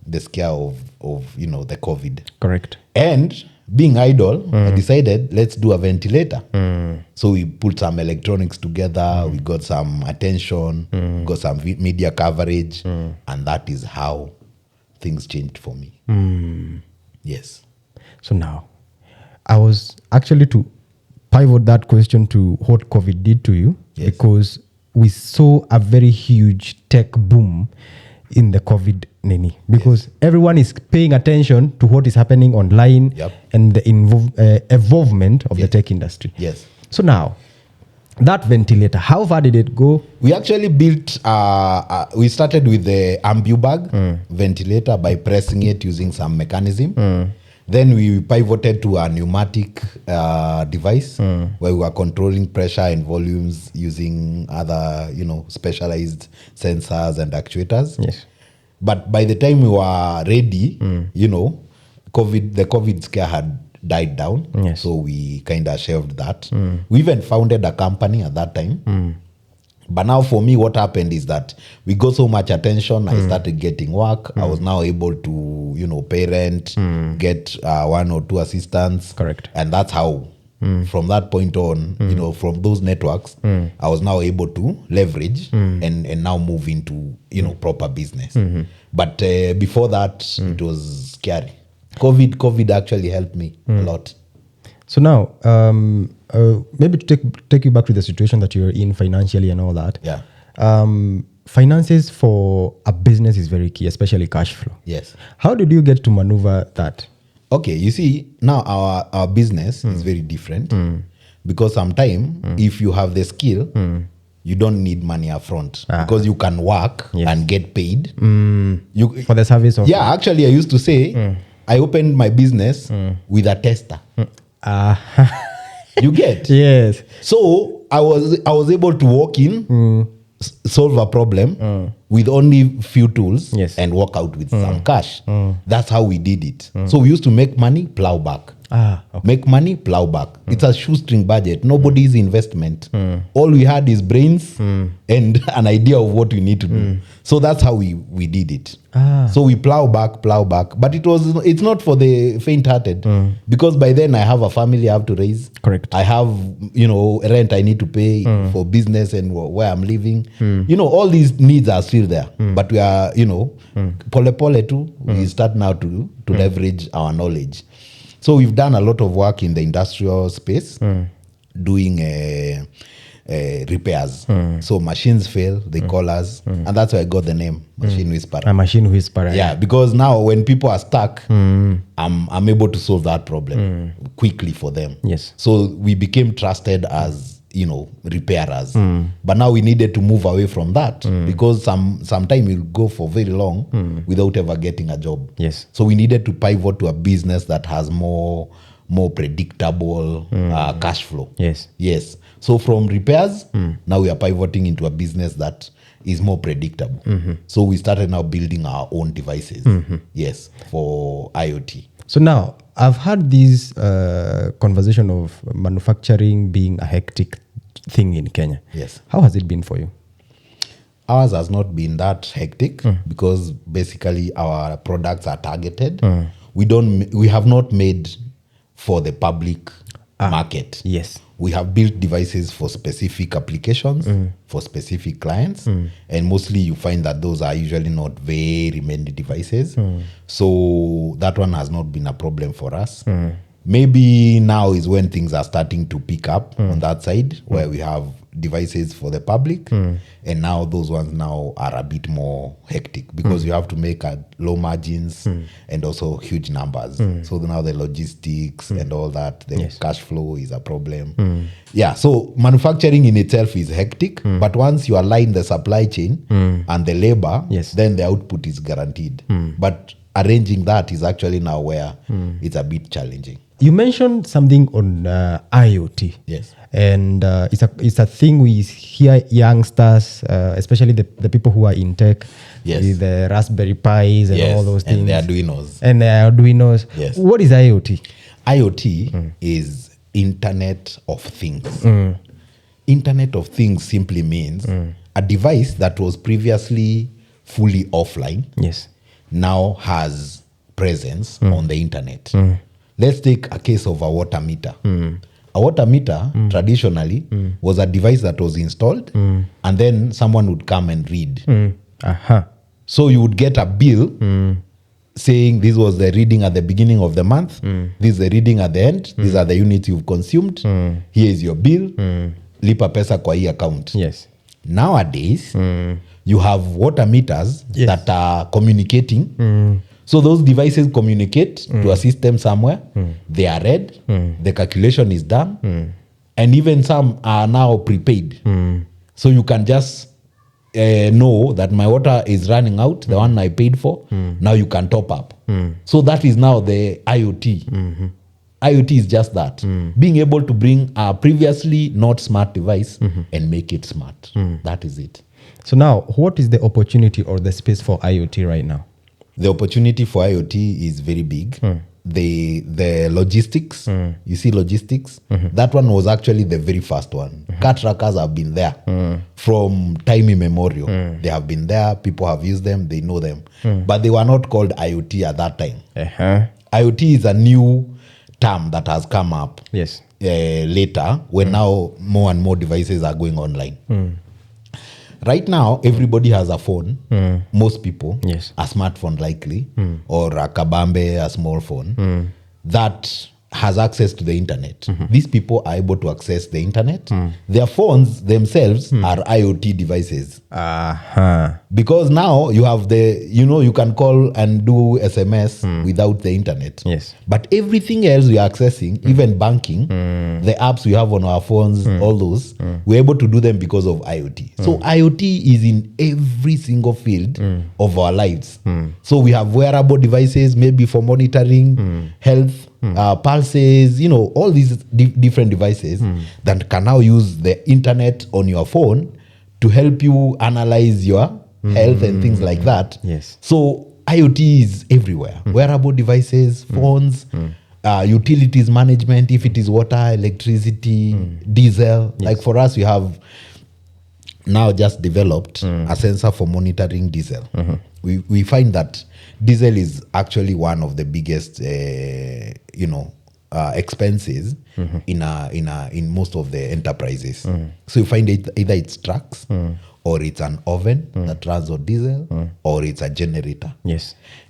A: The scare of the COVID.
B: Correct.
A: And being idle, I decided, let's do a ventilator. So we put some electronics together, we got some attention, got some media coverage, and that is how things changed for me. Yes.
B: So now, I was actually to pivot that question to what COVID did to you, because we saw a very huge tech boom in the COVID because everyone is paying attention to what is happening online and the involvement of the tech industry.
A: Yes.
B: So now, that ventilator, how far did it go?
A: We actually built, we started with the AmbuBag ventilator by pressing it using some mechanism. Then we pivoted to a pneumatic device where we were controlling pressure and volumes using other, specialized sensors and actuators.
B: Yes.
A: But by the time we were ready, the COVID scare had died down.
B: Yes.
A: So we kind of shelved that. We even founded a company at that time. But now for me, what happened is that we got so much attention. I started getting work. I was now able to, pay rent, get 1 or 2 assistants.
B: Correct.
A: And that's how, from that point on, from those networks, I was now able to leverage and now move into, proper business. But before that, it was scary. COVID actually helped me a lot.
B: So now, maybe to take you back to the situation that you're in financially and all that.
A: Yeah.
B: Finances for a business is very key, especially cash flow.
A: Yes.
B: How did you get to maneuver that?
A: Okay, you see, now our business is very different because sometimes if you have the skill, you don't need money up front because you can work and get paid.
B: For the service of...
A: Yeah, actually, I used to say, I opened my business with a tester. You get?
B: Yes.
A: So I was able to walk in, solve a problem with only few tools and walk out with some cash. That's how we did it. So we used to make money, plow back.
B: Okay.
A: Make money, plow back. It's a shoestring budget. Nobody's investment. All we had is brains and an idea of what we need to do. So that's how we did it. So we plow back. But it's not for the faint-hearted because by then I have a family I have to raise.
B: Correct.
A: I have, rent I need to pay for business and where I'm living. All these needs are still there. But we are, pole too. We start now to leverage our knowledge. So we've done a lot of work in the industrial space, doing repairs. So machines fail, they call us, and that's why I got the name Machine Whisperer.
B: A machine whisperer.
A: Yeah, because now when people are stuck, I'm able to solve that problem quickly for them.
B: Yes.
A: So we became trusted as repairers. But now we needed to move away from that because sometime you'll go for very long without ever getting a job.
B: Yes.
A: So we needed to pivot to a business that has more predictable cash flow.
B: Yes.
A: So from repairs, now we are pivoting into a business that is more predictable. So we started now building our own devices. Yes, for IoT.
B: So now I've had this conversation of manufacturing being a hectic thing in Kenya.
A: Yes.
B: How has it been for you?
A: Ours has not been that hectic because basically our products are targeted. We have not made for the public market.
B: Yes.
A: We have built devices for specific applications, for specific clients, and mostly you find that those are usually not very many devices. So that one has not been a problem for us. Maybe now is when things are starting to pick up on that side, where we have devices for the public, and now those ones now are a bit more hectic because you have to make low margins and also huge numbers. So now the logistics and all that, the cash flow is a problem. Yeah, so manufacturing in itself is hectic, but once you align the supply chain and the labor, then the output is guaranteed. But arranging that is actually now where it's a bit challenging.
B: You mentioned something on IoT.
A: Yes.
B: And it's a thing we hear youngsters, especially the people who are in tech, with the Raspberry Pis and all those things.
A: And the Arduinos.
B: And the Arduinos.
A: Yes.
B: What is IoT?
A: IoT is Internet of Things. Internet of Things simply means a device that was previously fully offline now has presence on the internet. Let's take a case of a water meter. A water meter traditionally was a device that was installed and then someone would come and read. So you would get a bill saying this was the reading at the beginning of the month, this is the reading at the end, these are the units you've consumed, here is your bill, lipa pesa kwa hii account.
B: Yes.
A: Nowadays, you have water meters that are communicating. So those devices communicate to a system somewhere. They are read. The calculation is done. And even some are now prepaid. So you can just know that my water is running out, the one I paid for. Now you can top up. So that is now the IoT. IoT is just that. Being able to bring a previously not smart device and make it smart. That is it.
B: So now, what is the opportunity or the space for IoT right now?
A: The opportunity for IoT is very big. The logistics, you see logistics, that one was actually the very first one. Car trackers have been there from time immemorial. They have been there, people have used them, they know them. But they were not called IoT at that time. IoT is a new term that has come up later when now more and more devices are going online. Right now, everybody has a phone. Most people, a smartphone likely, or a kabambe, a small phone, that has access to the internet. These people are able to access the internet. Their phones themselves are IoT devices. Because now you have you can call and do SMS without the internet. But everything else we are accessing, even banking, the apps we have on our phones, all those, we're able to do them because of IoT. So IoT is in every single field of our lives. So we have wearable devices, maybe for monitoring health, pulses, all these different devices that can now use the internet on your phone to help you analyze your health and things like that. So IoT is everywhere. Wearable devices, phones, utilities management, if it is water, electricity, diesel. Like for us, we have now just developed a sensor for monitoring diesel. We find that diesel is actually one of the biggest, expenses in most of the enterprises. So you find either it's trucks or it's an oven that runs on diesel or it's a generator.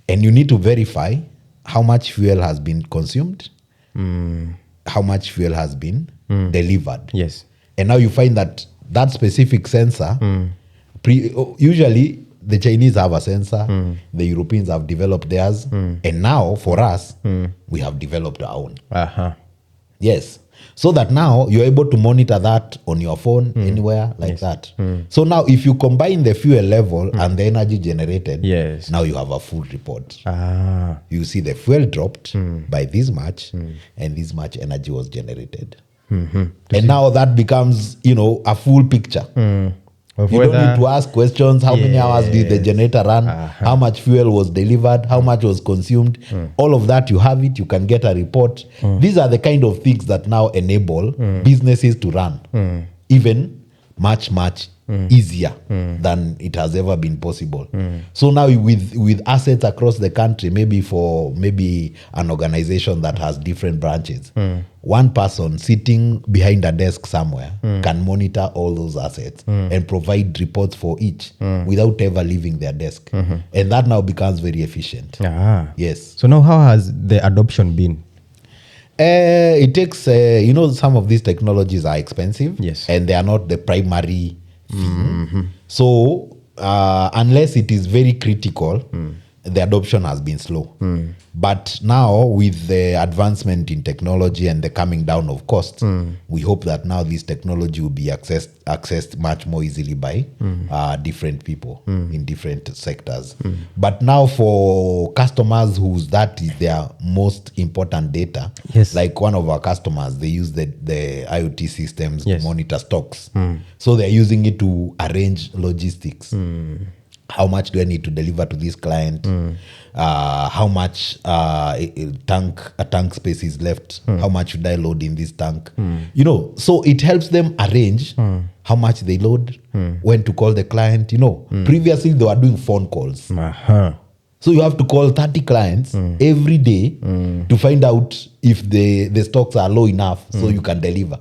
A: And you need to verify how much fuel has been consumed, how much fuel has been delivered. And now you find that specific sensor, usually the Chinese have a sensor, the Europeans have developed theirs, and now for us, we have developed our own.
B: Uh-huh.
A: Yes. So that now you're able to monitor that on your phone anywhere like that. So now if you combine the fuel level and the energy generated,
B: Yes.
A: now you have a full report.
B: Ah.
A: You see the fuel dropped by this much and this much energy was generated. And now that becomes, a full picture.
B: Of
A: You don't need to ask questions. How many hours did the generator run? How much fuel was delivered? How much was consumed? All of that, you have it. You can get a report. These are the kind of things that now enable businesses to run even much, much easier than it has ever been possible. So now with assets across the country, maybe an organization that has different branches, one person sitting behind a desk somewhere can monitor all those assets and provide reports for each without ever leaving their desk. And that now becomes very efficient. Yes.
B: So now how has the adoption been?
A: It takes, some of these technologies are expensive.
B: Yes.
A: And they are not the primary thing. So unless it is very critical, the adoption has been slow. But now with the advancement in technology and the coming down of costs, we hope that now this technology will be accessed much more easily by different people in different sectors. But now for customers that is their most important data,
B: Yes.
A: like one of our customers, they use the IoT systems
B: Yes.
A: to monitor stocks. So they're using it to arrange logistics. How much do I need to deliver to this client? How much a tank space is left? How much should I load in this tank? So it helps them arrange how much they load, when to call the client. Previously they were doing phone calls. So you have to call 30 clients every day to find out if the stocks are low enough so you can deliver.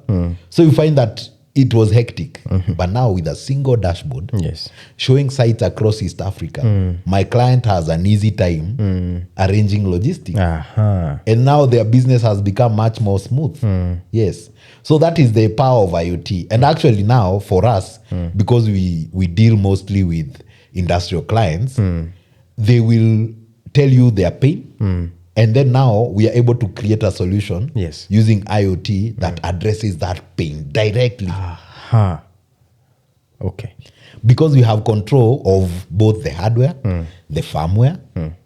A: So you find that it was hectic. But now with a single dashboard,
B: Yes.
A: showing sites across East Africa, my client has an easy time arranging logistics. And now their business has become much more smooth. Yes. So that is the power of IoT. And actually now for us, because we deal mostly with industrial clients, they will tell you their pain. And then now we are able to create a solution
B: Yes.
A: using IoT that addresses that pain directly.
B: Okay.
A: Because we have control of both the hardware, the firmware,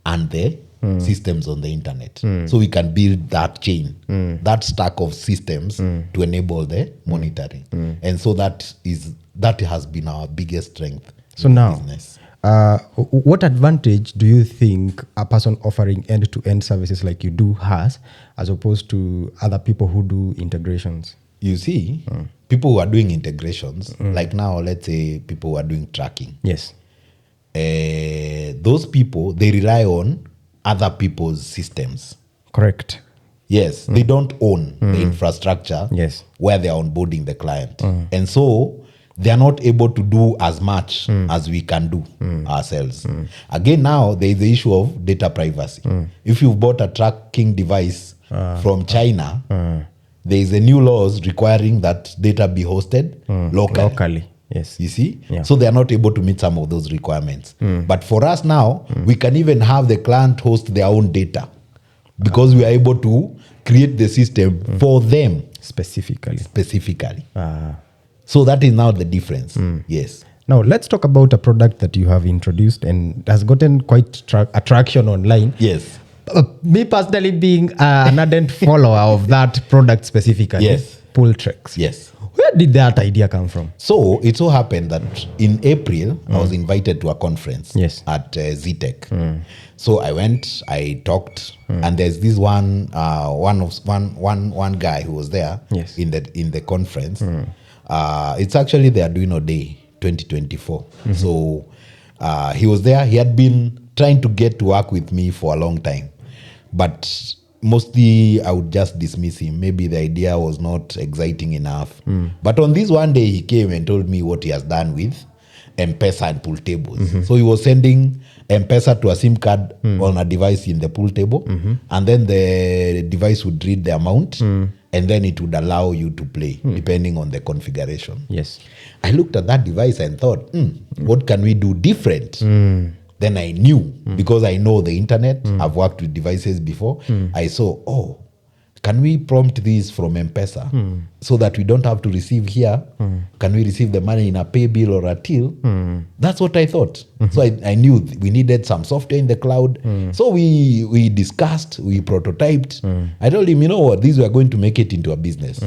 A: and the systems on the internet. So we can build that chain, that stack of systems to enable the monitoring. And so that has been our biggest strength
B: So
A: in
B: now,
A: business.
B: What advantage do you think a person offering end-to-end services like you do has, as opposed to other people who do integrations?
A: You see, people who are doing integrations, like now, let's say people who are doing tracking,
B: Yes.
A: those people, they rely on other people's systems.
B: Correct.
A: Yes, they don't own the infrastructure
B: Yes.
A: where they are onboarding the client. And so they are not able to do as much as we can do ourselves. Again, now there is the issue of data privacy. If you've bought a tracking device from China, there is a new laws requiring that data be hosted locally.
B: Yes.
A: You see?
B: Yeah.
A: So they are not able to meet some of those requirements. But for us now, we can even have the client host their own data because we are able to create the system for them
B: Specifically.
A: So that is now the difference. Yes.
B: Now, let's talk about a product that you have introduced and has gotten quite attraction online.
A: Yes.
B: Me personally being an ardent follower of that product specifically.
A: Yes.
B: Pull tricks.
A: Yes.
B: Where did that idea come from?
A: So it so happened that in April, I was invited to a conference
B: Yes.
A: at ZTech. So I went, I talked, and there's this one guy who was there
B: Yes.
A: in the conference. It's actually the Arduino Day 2024. So he was there. He had been trying to get to work with me for a long time, but mostly I would just dismiss him. Maybe the idea was not exciting enough. But on this one day, he came and told me what he has done with M-Pesa and pool tables. So he was sending M-Pesa to a SIM card on a device in the pool table, and then the device would read the amount, and then it would allow you to play, depending on the configuration.
B: Yes.
A: I looked at that device and thought, what can we do different? Then I knew, because I know the internet, I've worked with devices before, I saw, can we prompt this from M-Pesa so that we don't have to receive here? Can we receive the money in a pay bill or a till? That's what I thought. So I knew we needed some software in the cloud. So we discussed, we prototyped. I told him, you know what, these were going to make it into a business.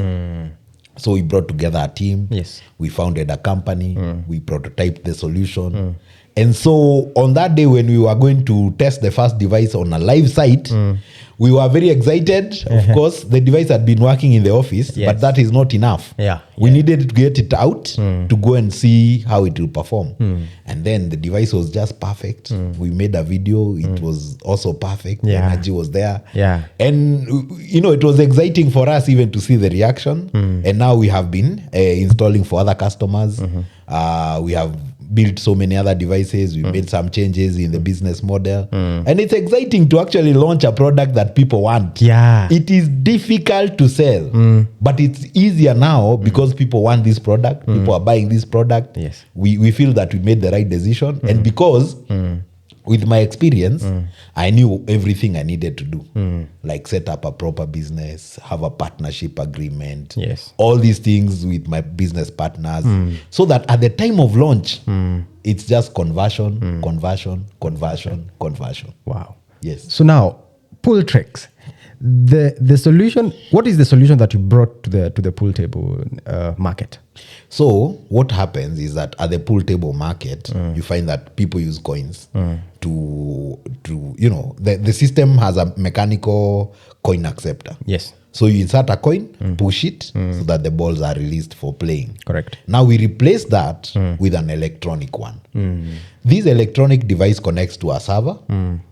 A: So we brought together a team.
B: Yes.
A: We founded a company. We prototyped the solution. And so on that day when we were going to test the first device on a live site, we were very excited. Of course, the device had been working in the office, but that is not enough. We needed to get it out to go and see how it will perform. And then the device was just perfect. We made a video. It was also perfect. The energy was there. And, you know, it was exciting for us even to see the reaction. And now we have been installing for other customers. We have built so many other devices. We made some changes in the business model. And it's exciting to actually launch a product that people want. It is difficult to sell, but it's easier now because people want this product. People are buying this product. We feel that we made the right decision. And because with my experience, I knew everything I needed to do, like set up a proper business, have a partnership agreement, all these things with my business partners, so that at the time of launch, it's just conversion.
B: Wow.
A: Yes.
B: So now, pool tricks. The solution. What is the solution that you brought to the pool table market?
A: So what happens is that at the pool table market, you find that people use coins to you know, the system has a mechanical coin acceptor. So you insert a coin, push it so that the balls are released for playing.
B: Correct.
A: Now we replace that with an electronic one. This electronic device connects to a server,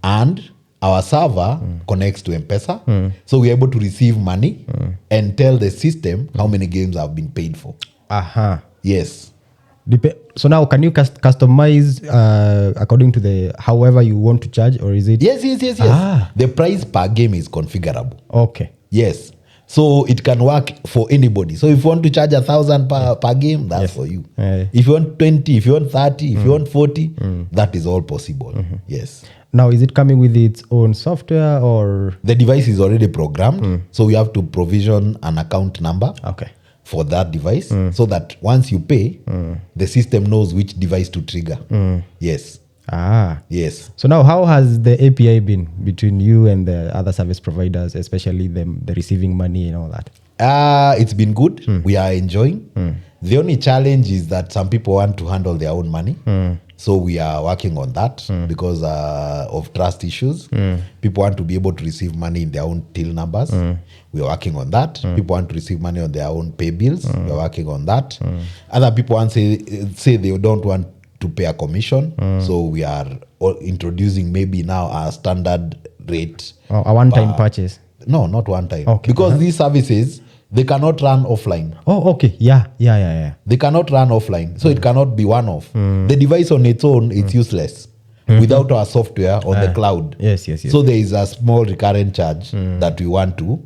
A: and our server connects to M-Pesa. So we're able to receive money and tell the system how many games have been paid for. Yes.
B: So now, can you customize according to the however you want to charge, or is it?
A: Yes. The price per game is configurable.
B: Okay.
A: Yes. So it can work for anybody. So if you want to charge 1,000 per game, that's for you. If you want 20, if you want 30, if you want 40, that is all possible. Yes.
B: Now, is it coming with its own software, or?
A: The device is already programmed. So we have to provision an account number for that device, so that once you pay, the system knows which device to trigger. Yes. Yes.
B: So now, how has the API been between you and the other service providers, especially the receiving money and all that?
A: It's been good. We are enjoying. The only challenge is that some people want to handle their own money. So we are working on that because of trust issues. People want to be able to receive money in their own till numbers. We are working on that. People want to receive money on their own pay bills. We are working on that. Other people want to say they don't want to pay a commission. So we are introducing maybe now a standard rate.
B: A one-time purchase?
A: No, not one time. Because these services, they cannot run offline. They cannot run offline. So it cannot be one-off. The device on its own, it's useless without our software on the cloud. So there is a small recurrent charge that we want to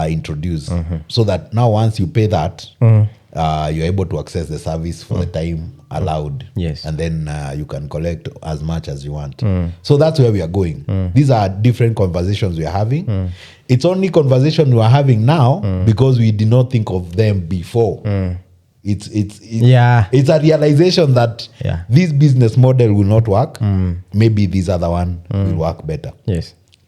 A: introduce, so that now once you pay that, you're able to access the service for the time allowed. And then you can collect as much as you want. So that's where we are going. These are different conversations we are having. It's only conversation we are having now because we did not think of them before. It's a realization that this business model will not work. Maybe this other one will work better.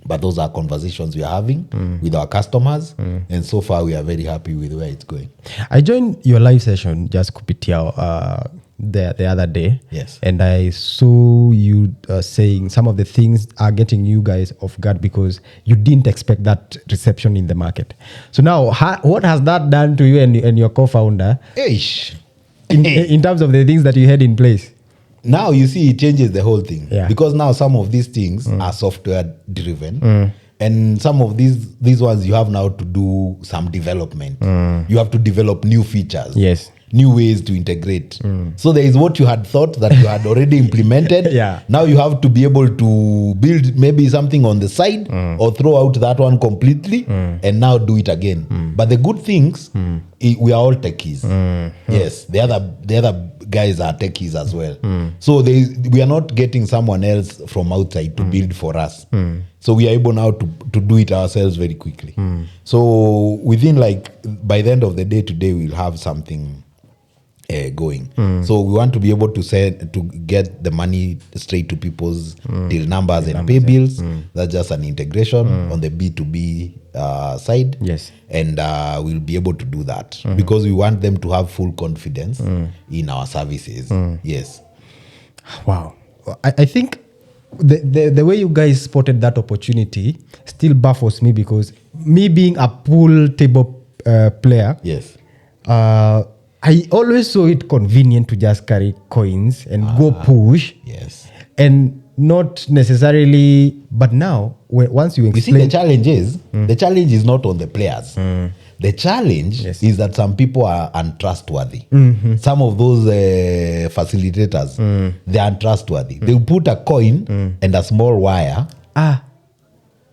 A: But those are conversations we are having with our customers. And so far, we are very happy with where it's going.
B: I joined your live session just kupitia the other day. And I saw you saying some of the things are getting you guys off guard because you didn't expect that reception in the market. So now, what has that done to you and your co-founder in terms of the things that you had in place?
A: Now you see it changes the whole thing because now some of these things are software driven, and some of these ones you have now to do some development. You have to develop new features. new ways to integrate. So there is what you had thought that you had already implemented.
B: Yeah.
A: Now you have to be able to build maybe something on the side or throw out that one completely and now do it again. But the good things, we are all techies. Yes, the other guys are techies as well. So we are not getting someone else from outside to build for us. So we are able now to do it ourselves very quickly. So within by the end of the day today, we'll have something going. So we want to be able to get the money straight to people's till numbers and pay bills. That's just an integration on the B2B side.
B: Yes.
A: And we'll be able to do that because we want them to have full confidence in our services. Yes.
B: Wow. I think the way you guys spotted that opportunity still baffles me, because me being a pool table player,
A: Yes.
B: I always saw it convenient to just carry coins and go push.
A: Yes.
B: And not necessarily, but now once you explain,
A: You see, the challenge is not on the players. The challenge is that some people are untrustworthy. Some of those facilitators, they're untrustworthy. They'll put a coin and a small wire.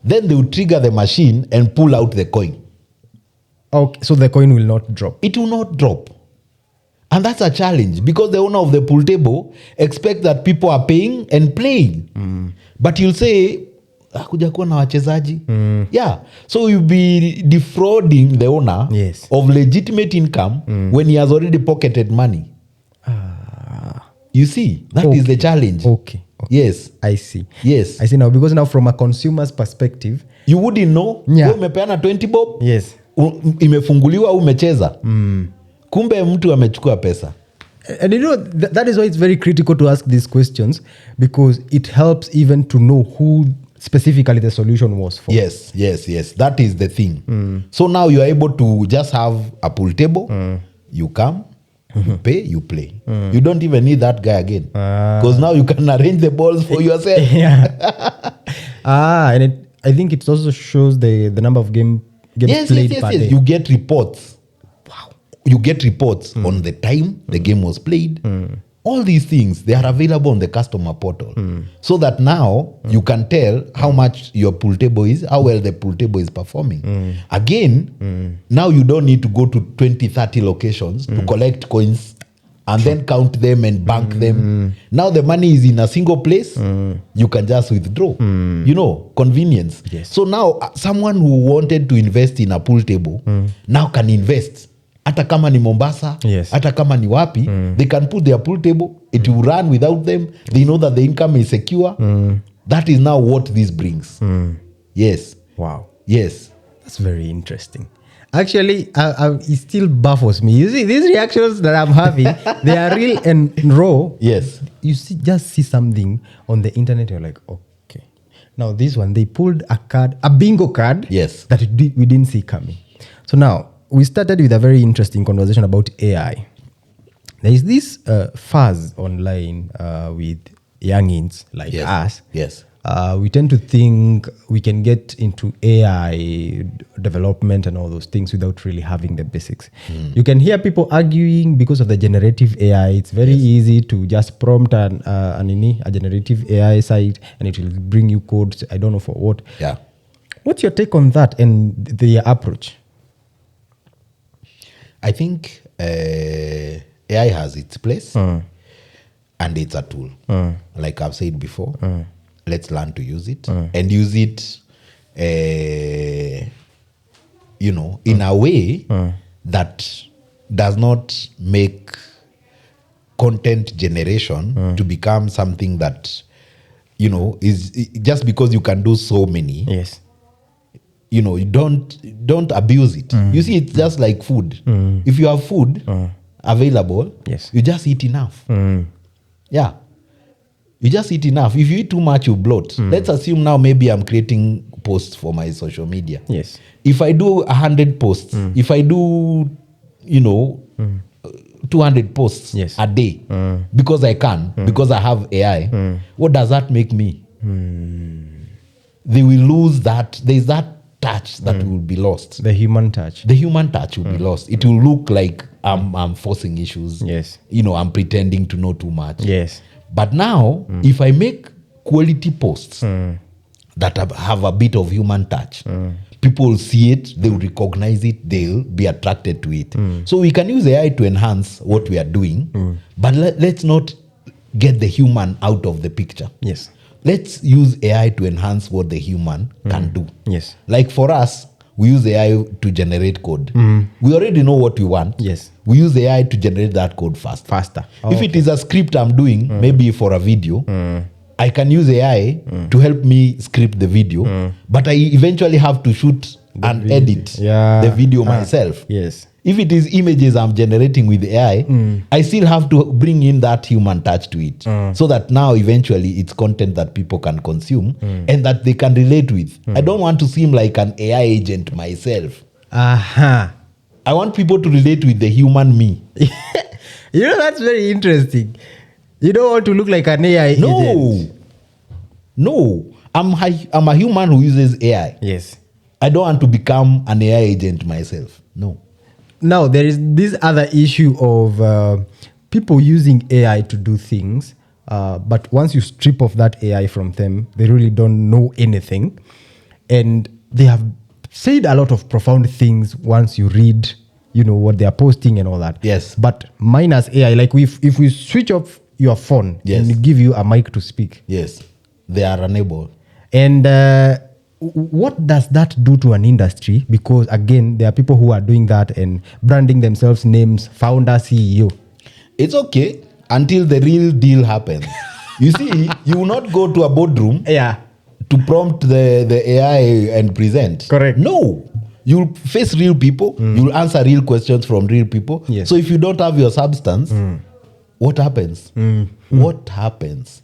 A: Then they'll trigger the machine and pull out the coin.
B: Okay, so the coin will not drop.
A: It will not drop. And that's a challenge because the owner of the pool table expects that people are paying and playing. But you'll say, kuja kuwa na wachezaji. Yeah. So you'll be defrauding the owner of legitimate income when he has already pocketed money. You see, that is the challenge.
B: Okay.
A: Yes.
B: I see.
A: Yes.
B: I see now, because now from a consumer's perspective,
A: you wouldn't know.
B: Yeah.
A: Umepeana 20 bob.
B: Yes.
A: Imefunguliwa au umecheza. Kumbe mtu amechukua pesa.
B: And you know, that is why it's very critical to ask these questions, because it helps even to know who specifically the solution was for.
A: Yes. That is the thing. So now you are able to just have a pool table. You come, you pay, you play. You don't even need that guy again. Because now you can arrange the balls for yourself.
B: And I think it also shows the number of games played per day.
A: You get reports. Wow. You get reports on the time the game was played. All these things, they are available on the customer portal. So that now you can tell how much your pool table is, how well the pool table is performing. Again, now you don't need to go to 20, 30 locations to collect coins and then count them and bank them. Now the money is in a single place. You can just withdraw. You know, convenience.
B: Yes.
A: So now someone who wanted to invest in a pool table now can invest. Hata kama ni Mombasa, hata kama ni wapi, they can put their pool table. It will run without them. They know that the income is secure. That is now what this brings. Yes.
B: Wow.
A: Yes.
B: That's very interesting. Actually, it still baffles me. You see, these reactions that I'm having, they are real and raw.
A: Yes.
B: You just see something on the internet, you're like, okay. Now this one, they pulled a bingo card that we didn't see coming. So now, we started with a very interesting conversation about AI. There is this fuzz online with youngins like us.
A: Yes.
B: We tend to think we can get into AI development and all those things without really having the basics. You can hear people arguing because of the generative AI. It's very easy to just prompt a generative AI site and it will bring you codes. I don't know for what.
A: Yeah.
B: What's your take on that and the approach?
A: I think AI has its place and it's a tool. Like I've said before, let's learn to use it and use it, in a way that does not make content generation to become something that, is just because you can do so many.
B: Yes.
A: You don't abuse it. You see, it's just like food. If you have food available, you just eat enough. Yeah. You just eat enough. If you eat too much, you bloat. Let's assume now maybe I'm creating posts for my social media.
B: Yes.
A: If I do 100 posts, if I do, 200 posts a day, because I can, because I have AI, what does that make me? They will lose that. There's that touch that will be lost.
B: The human touch.
A: The human touch will be lost. It will look like I'm forcing issues.
B: Yes.
A: I'm pretending to know too much.
B: Yes.
A: But now, if I make quality posts that have a bit of human touch, people will see it, they will recognize it, they'll be attracted to it. So we can use AI to enhance what we are doing, but let's not get the human out of the picture.
B: Yes.
A: Let's use AI to enhance what the human can do.
B: Yes.
A: Like for us, we use AI to generate code. We already know what we want.
B: Yes.
A: We use AI to generate that code faster. If it is a script I'm doing, maybe for a video, I can use AI to help me script the video, but I eventually have to shoot and edit the video myself.
B: Yes.
A: If it is images I'm generating with AI, I still have to bring in that human touch to it, so that now eventually it's content that people can consume and that they can relate with. I don't want to seem like an AI agent myself. I want people to relate with the human me.
B: That's very interesting. You don't want to look like an AI agent.
A: No. I'm a human who uses AI.
B: Yes.
A: I don't want to become an AI agent myself. No.
B: Now, there is this other issue of people using AI to do things, but once you strip off that AI from them, they really don't know anything. And they have said a lot of profound things once you read, what they are posting and all that.
A: Yes.
B: But minus AI, like if we switch off your phone and give you a mic to speak.
A: Yes. They are unable.
B: And what does that do to an industry? Because again, there are people who are doing that and branding themselves names, founder, CEO.
A: It's okay until the real deal happens. You see, you will not go to a boardroom to prompt the AI and present.
B: Correct.
A: No. You'll face real people. You'll answer real questions from real people.
B: Yes.
A: So if you don't have your substance, what happens? What happens?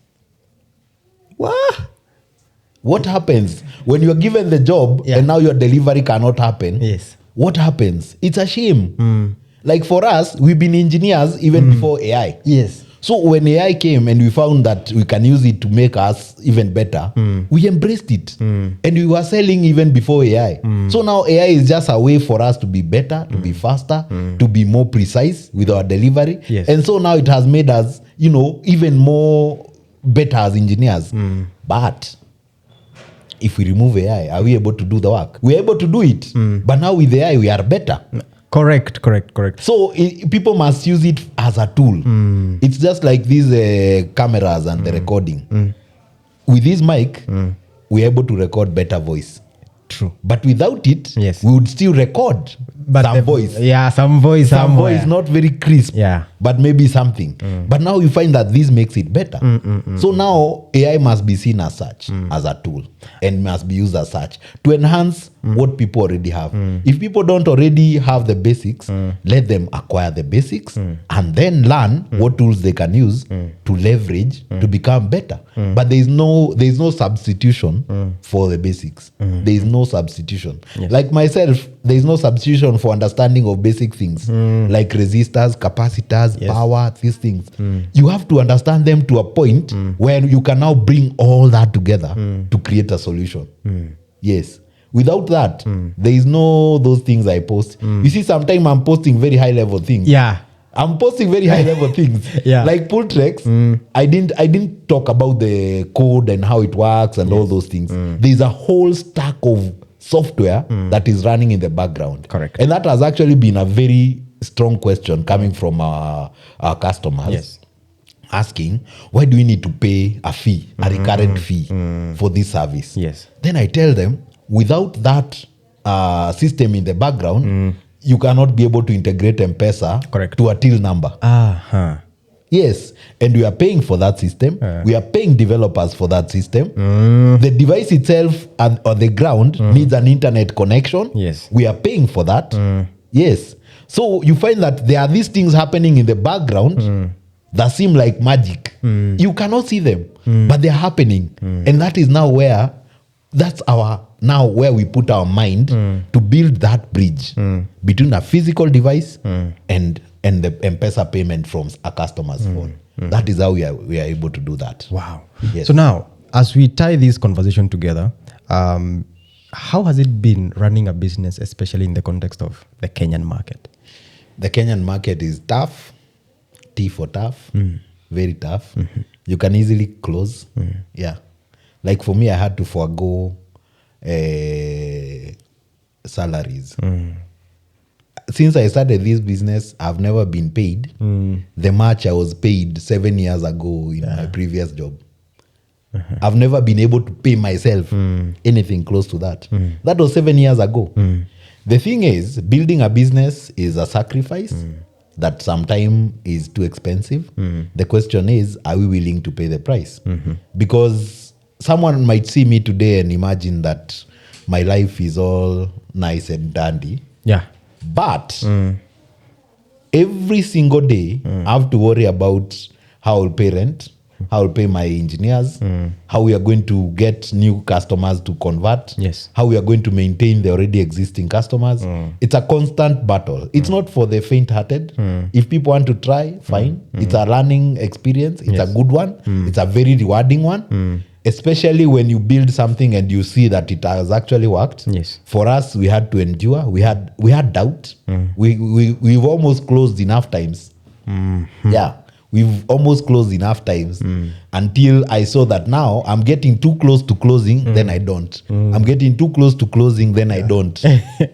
A: What happens when you're given the job and now your delivery cannot happen?
B: Yes.
A: What happens? It's a shame. Like for us, we've been engineers even before AI.
B: Yes.
A: So when AI came and we found that we can use it to make us even better, we embraced it. And we were selling even before AI. So now AI is just a way for us to be better, to be faster, to be more precise with our delivery.
B: Yes.
A: And so now it has made us, even more better as engineers. But if we remove AI, are we able to do the work? We're able to do it. But now with AI, we are better.
B: Correct.
A: So people must use it as a tool. It's just like these cameras and the recording. With this mic, we're able to record better voice.
B: True.
A: But without it,
B: Yes.
A: we would still record some voice.
B: Yeah, some voice.
A: Some voice, not very crisp, but maybe something. But now you find that this makes it better. So now AI must be seen as such, as a tool, and must be used as such to enhance what people already have. If people don't already have the basics, let them acquire the basics and then learn what tools they can use to leverage to become better. But there is no substitution for the basics. There is no substitution.
B: Yes.
A: Like myself, there is no substitution for understanding of basic things like resistors, capacitors, power, these things. You have to understand them to a point where you can now bring all that together to create a solution. Yes. Without that, there is no those things I post. You see, sometimes I'm posting very high level things. I'm posting very high level things. Like Pultrex, I didn't talk about the code and how it works and all those things. There's a whole stack of software that is running in the background.
B: Correct.
A: And that has actually been a very strong question coming from our customers.
B: Yes.
A: Asking, why do we need to pay a fee, a recurrent fee for this service?
B: Yes.
A: Then I tell them, without that system in the background, you cannot be able to integrate M-Pesa to a till number. Yes, and we are paying for that system. We are paying developers for that system. The device itself on the ground needs an internet connection.
B: Yes.
A: We are paying for that. Yes. So you find that there are these things happening in the background that seem like magic. You cannot see them, but they're happening. And that is now where we put our mind to build that bridge between a physical device and the M-Pesa payment from a customer's phone. That is how we are able to do that.
B: Wow.
A: Yes.
B: So now, as we tie this conversation together, how has it been running a business, especially in the context of the Kenyan market?
A: The Kenyan market is tough. T for tough. Very tough. You can easily close. Yeah. Like for me, I had to forego salaries. Since I started this business, I've never been paid the much I was paid 7 years ago in my previous job. I've never been able to pay myself anything close to that. That was 7 years ago. The thing is, building a business is a sacrifice that sometimes is too expensive. The question is, are we willing to pay the price? Because someone might see me today and imagine that my life is all nice and dandy.
B: Yeah.
A: But every single day, I have to worry about how I'll pay rent, how I'll pay my engineers, how we are going to get new customers to convert,
B: Yes.
A: how we are going to maintain the already existing customers. It's a constant battle. It's not for the faint-hearted. If people want to try, fine. It's a learning experience. It's a good one. It's a very rewarding one. Especially when you build something and you see that it has actually worked.
B: Yes.
A: For us, we had to endure. We had doubt. We've almost closed enough times. Yeah. We've almost closed enough times until I saw that now I'm getting too close to closing, then I don't. I'm getting too close to closing, then I don't.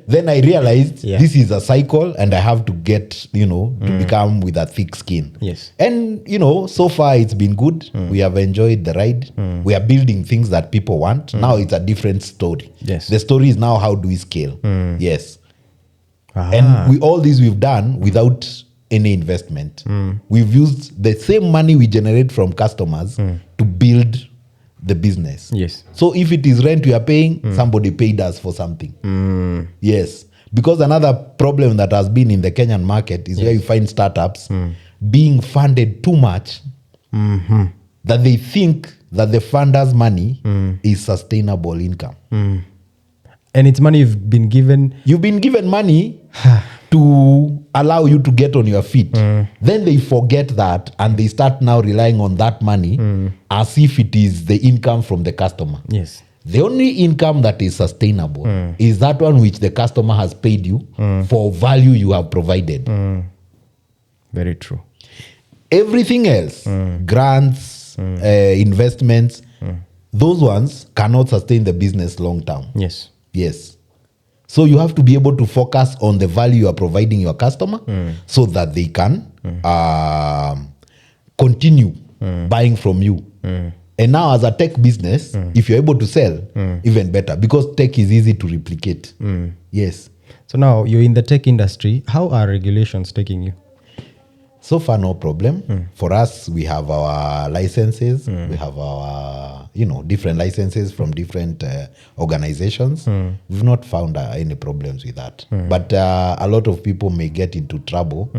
A: Then I realized this is a cycle and I have to get, to become with a thick skin.
B: Yes.
A: And, so far it's been good. We have enjoyed the ride. We are building things that people want. Now it's a different story.
B: Yes.
A: The story is now how do we scale? Yes. And all this we've done without any investment. We've used the same money we generate from customers to build the business.
B: Yes.
A: So if it is rent we are paying, somebody paid us for something. Yes. Because another problem that has been in the Kenyan market is where you find startups being funded too much that they think that the funders' money is sustainable income.
B: And it's money you've been given.
A: You've been given money to allow you to get on your feet. Then they forget that and they start now relying on that money as if it is the income from the customer.
B: Yes.
A: The only income that is sustainable is that one which the customer has paid you for value you have provided.
B: Very true.
A: Everything else, grants, investments, those ones cannot sustain the business long term.
B: Yes.
A: Yes. So you have to be able to focus on the value you are providing your customer so that they can continue buying from you. And now as a tech business, if you're able to sell, even better, because tech is easy to replicate. Yes.
B: So now you're in the tech industry. How are regulations taking you?
A: So far, no problem. For us, we have our licenses. We have our, different licenses from different organizations. We've not found any problems with that. But a lot of people may get into trouble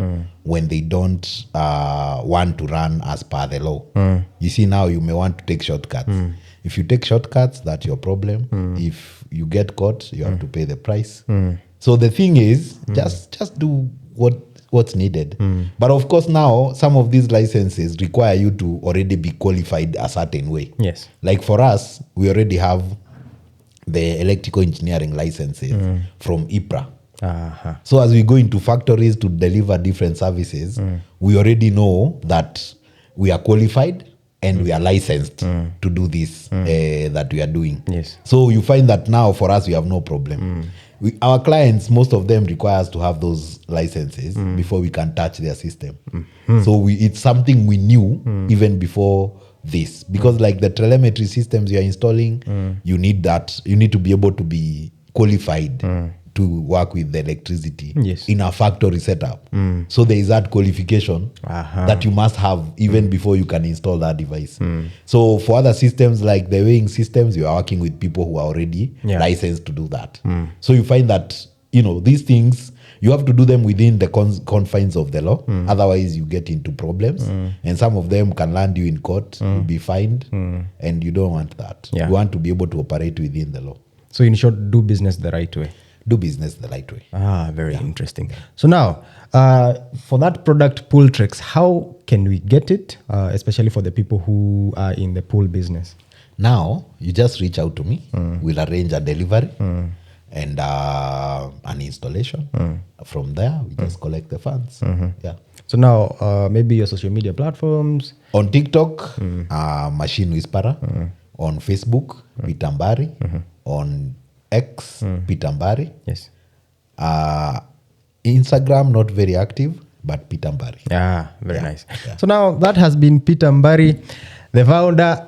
A: when they don't want to run as per the law. You see, now you may want to take shortcuts. If you take shortcuts, that's your problem. If you get caught, you have to pay the price. So the thing is, just do what's needed. But of course now some of these licenses require you to already be qualified a certain way.
B: Yes.
A: Like for us, we already have the electrical engineering licenses from EPRA. So as we go into factories to deliver different services, we already know that we are qualified and we are licensed to do this that we are doing.
B: Yes.
A: So you find that now for us we have no problem. Our clients, most of them require us to have those licenses before we can touch their system. So it's something we knew even before this. Because like the telemetry systems you're installing, you need that. You need to be able to be qualified to work with the electricity in a factory setup. So there is that qualification that you must have even before you can install that device. So for other systems like the weighing systems, you are working with people who are already licensed to do that. So you find that, these things, you have to do them within the confines of the law. Otherwise you get into problems. And some of them can land you in court, you'll be fined, and you don't want that. You want to be able to operate within the law.
B: So in short, do business the right way.
A: Do business the right way.
B: Very interesting. So now, for that product Pool Trex, how can we get it, especially for the people who are in the pool business?
A: Now, you just reach out to me. We'll arrange a delivery and an installation. from there, we just collect the funds. Yeah.
B: So now, maybe your social media platforms.
A: On TikTok, Machine Whisperer. On Facebook, Pitambari. On X, Pitambari.
B: Yes.
A: Instagram, not very active, but Pitambari.
B: Very nice.
A: Yeah.
B: So now that has been Peter Mbari, the founder,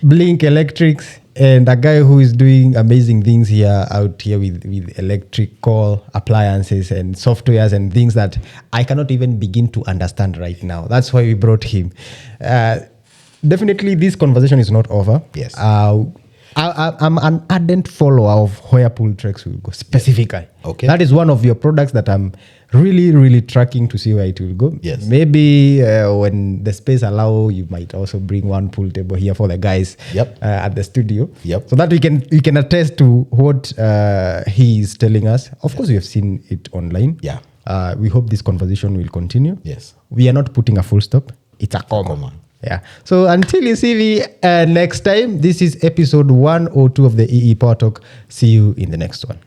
B: Blink Electrics, and a guy who is doing amazing things out here with electrical appliances and softwares and things that I cannot even begin to understand right now. That's why we brought him. Definitely, this conversation is not over.
A: Yes.
B: I'm an ardent follower of where Pool Treks will go specifically.
A: Okay.
B: That is one of your products that I'm really, really tracking to see where it will go.
A: Yes.
B: Maybe when the space allow, you might also bring one pool table here for the guys at the studio.
A: Yep.
B: So that we can attest to what he is telling us. Of course, we have seen it online.
A: Yeah.
B: We hope this conversation will continue.
A: Yes.
B: We are not putting a full stop. It's a comma. Yeah. So until you see me next time, this is episode 102 of the EE PowerTalk. See you in the next one.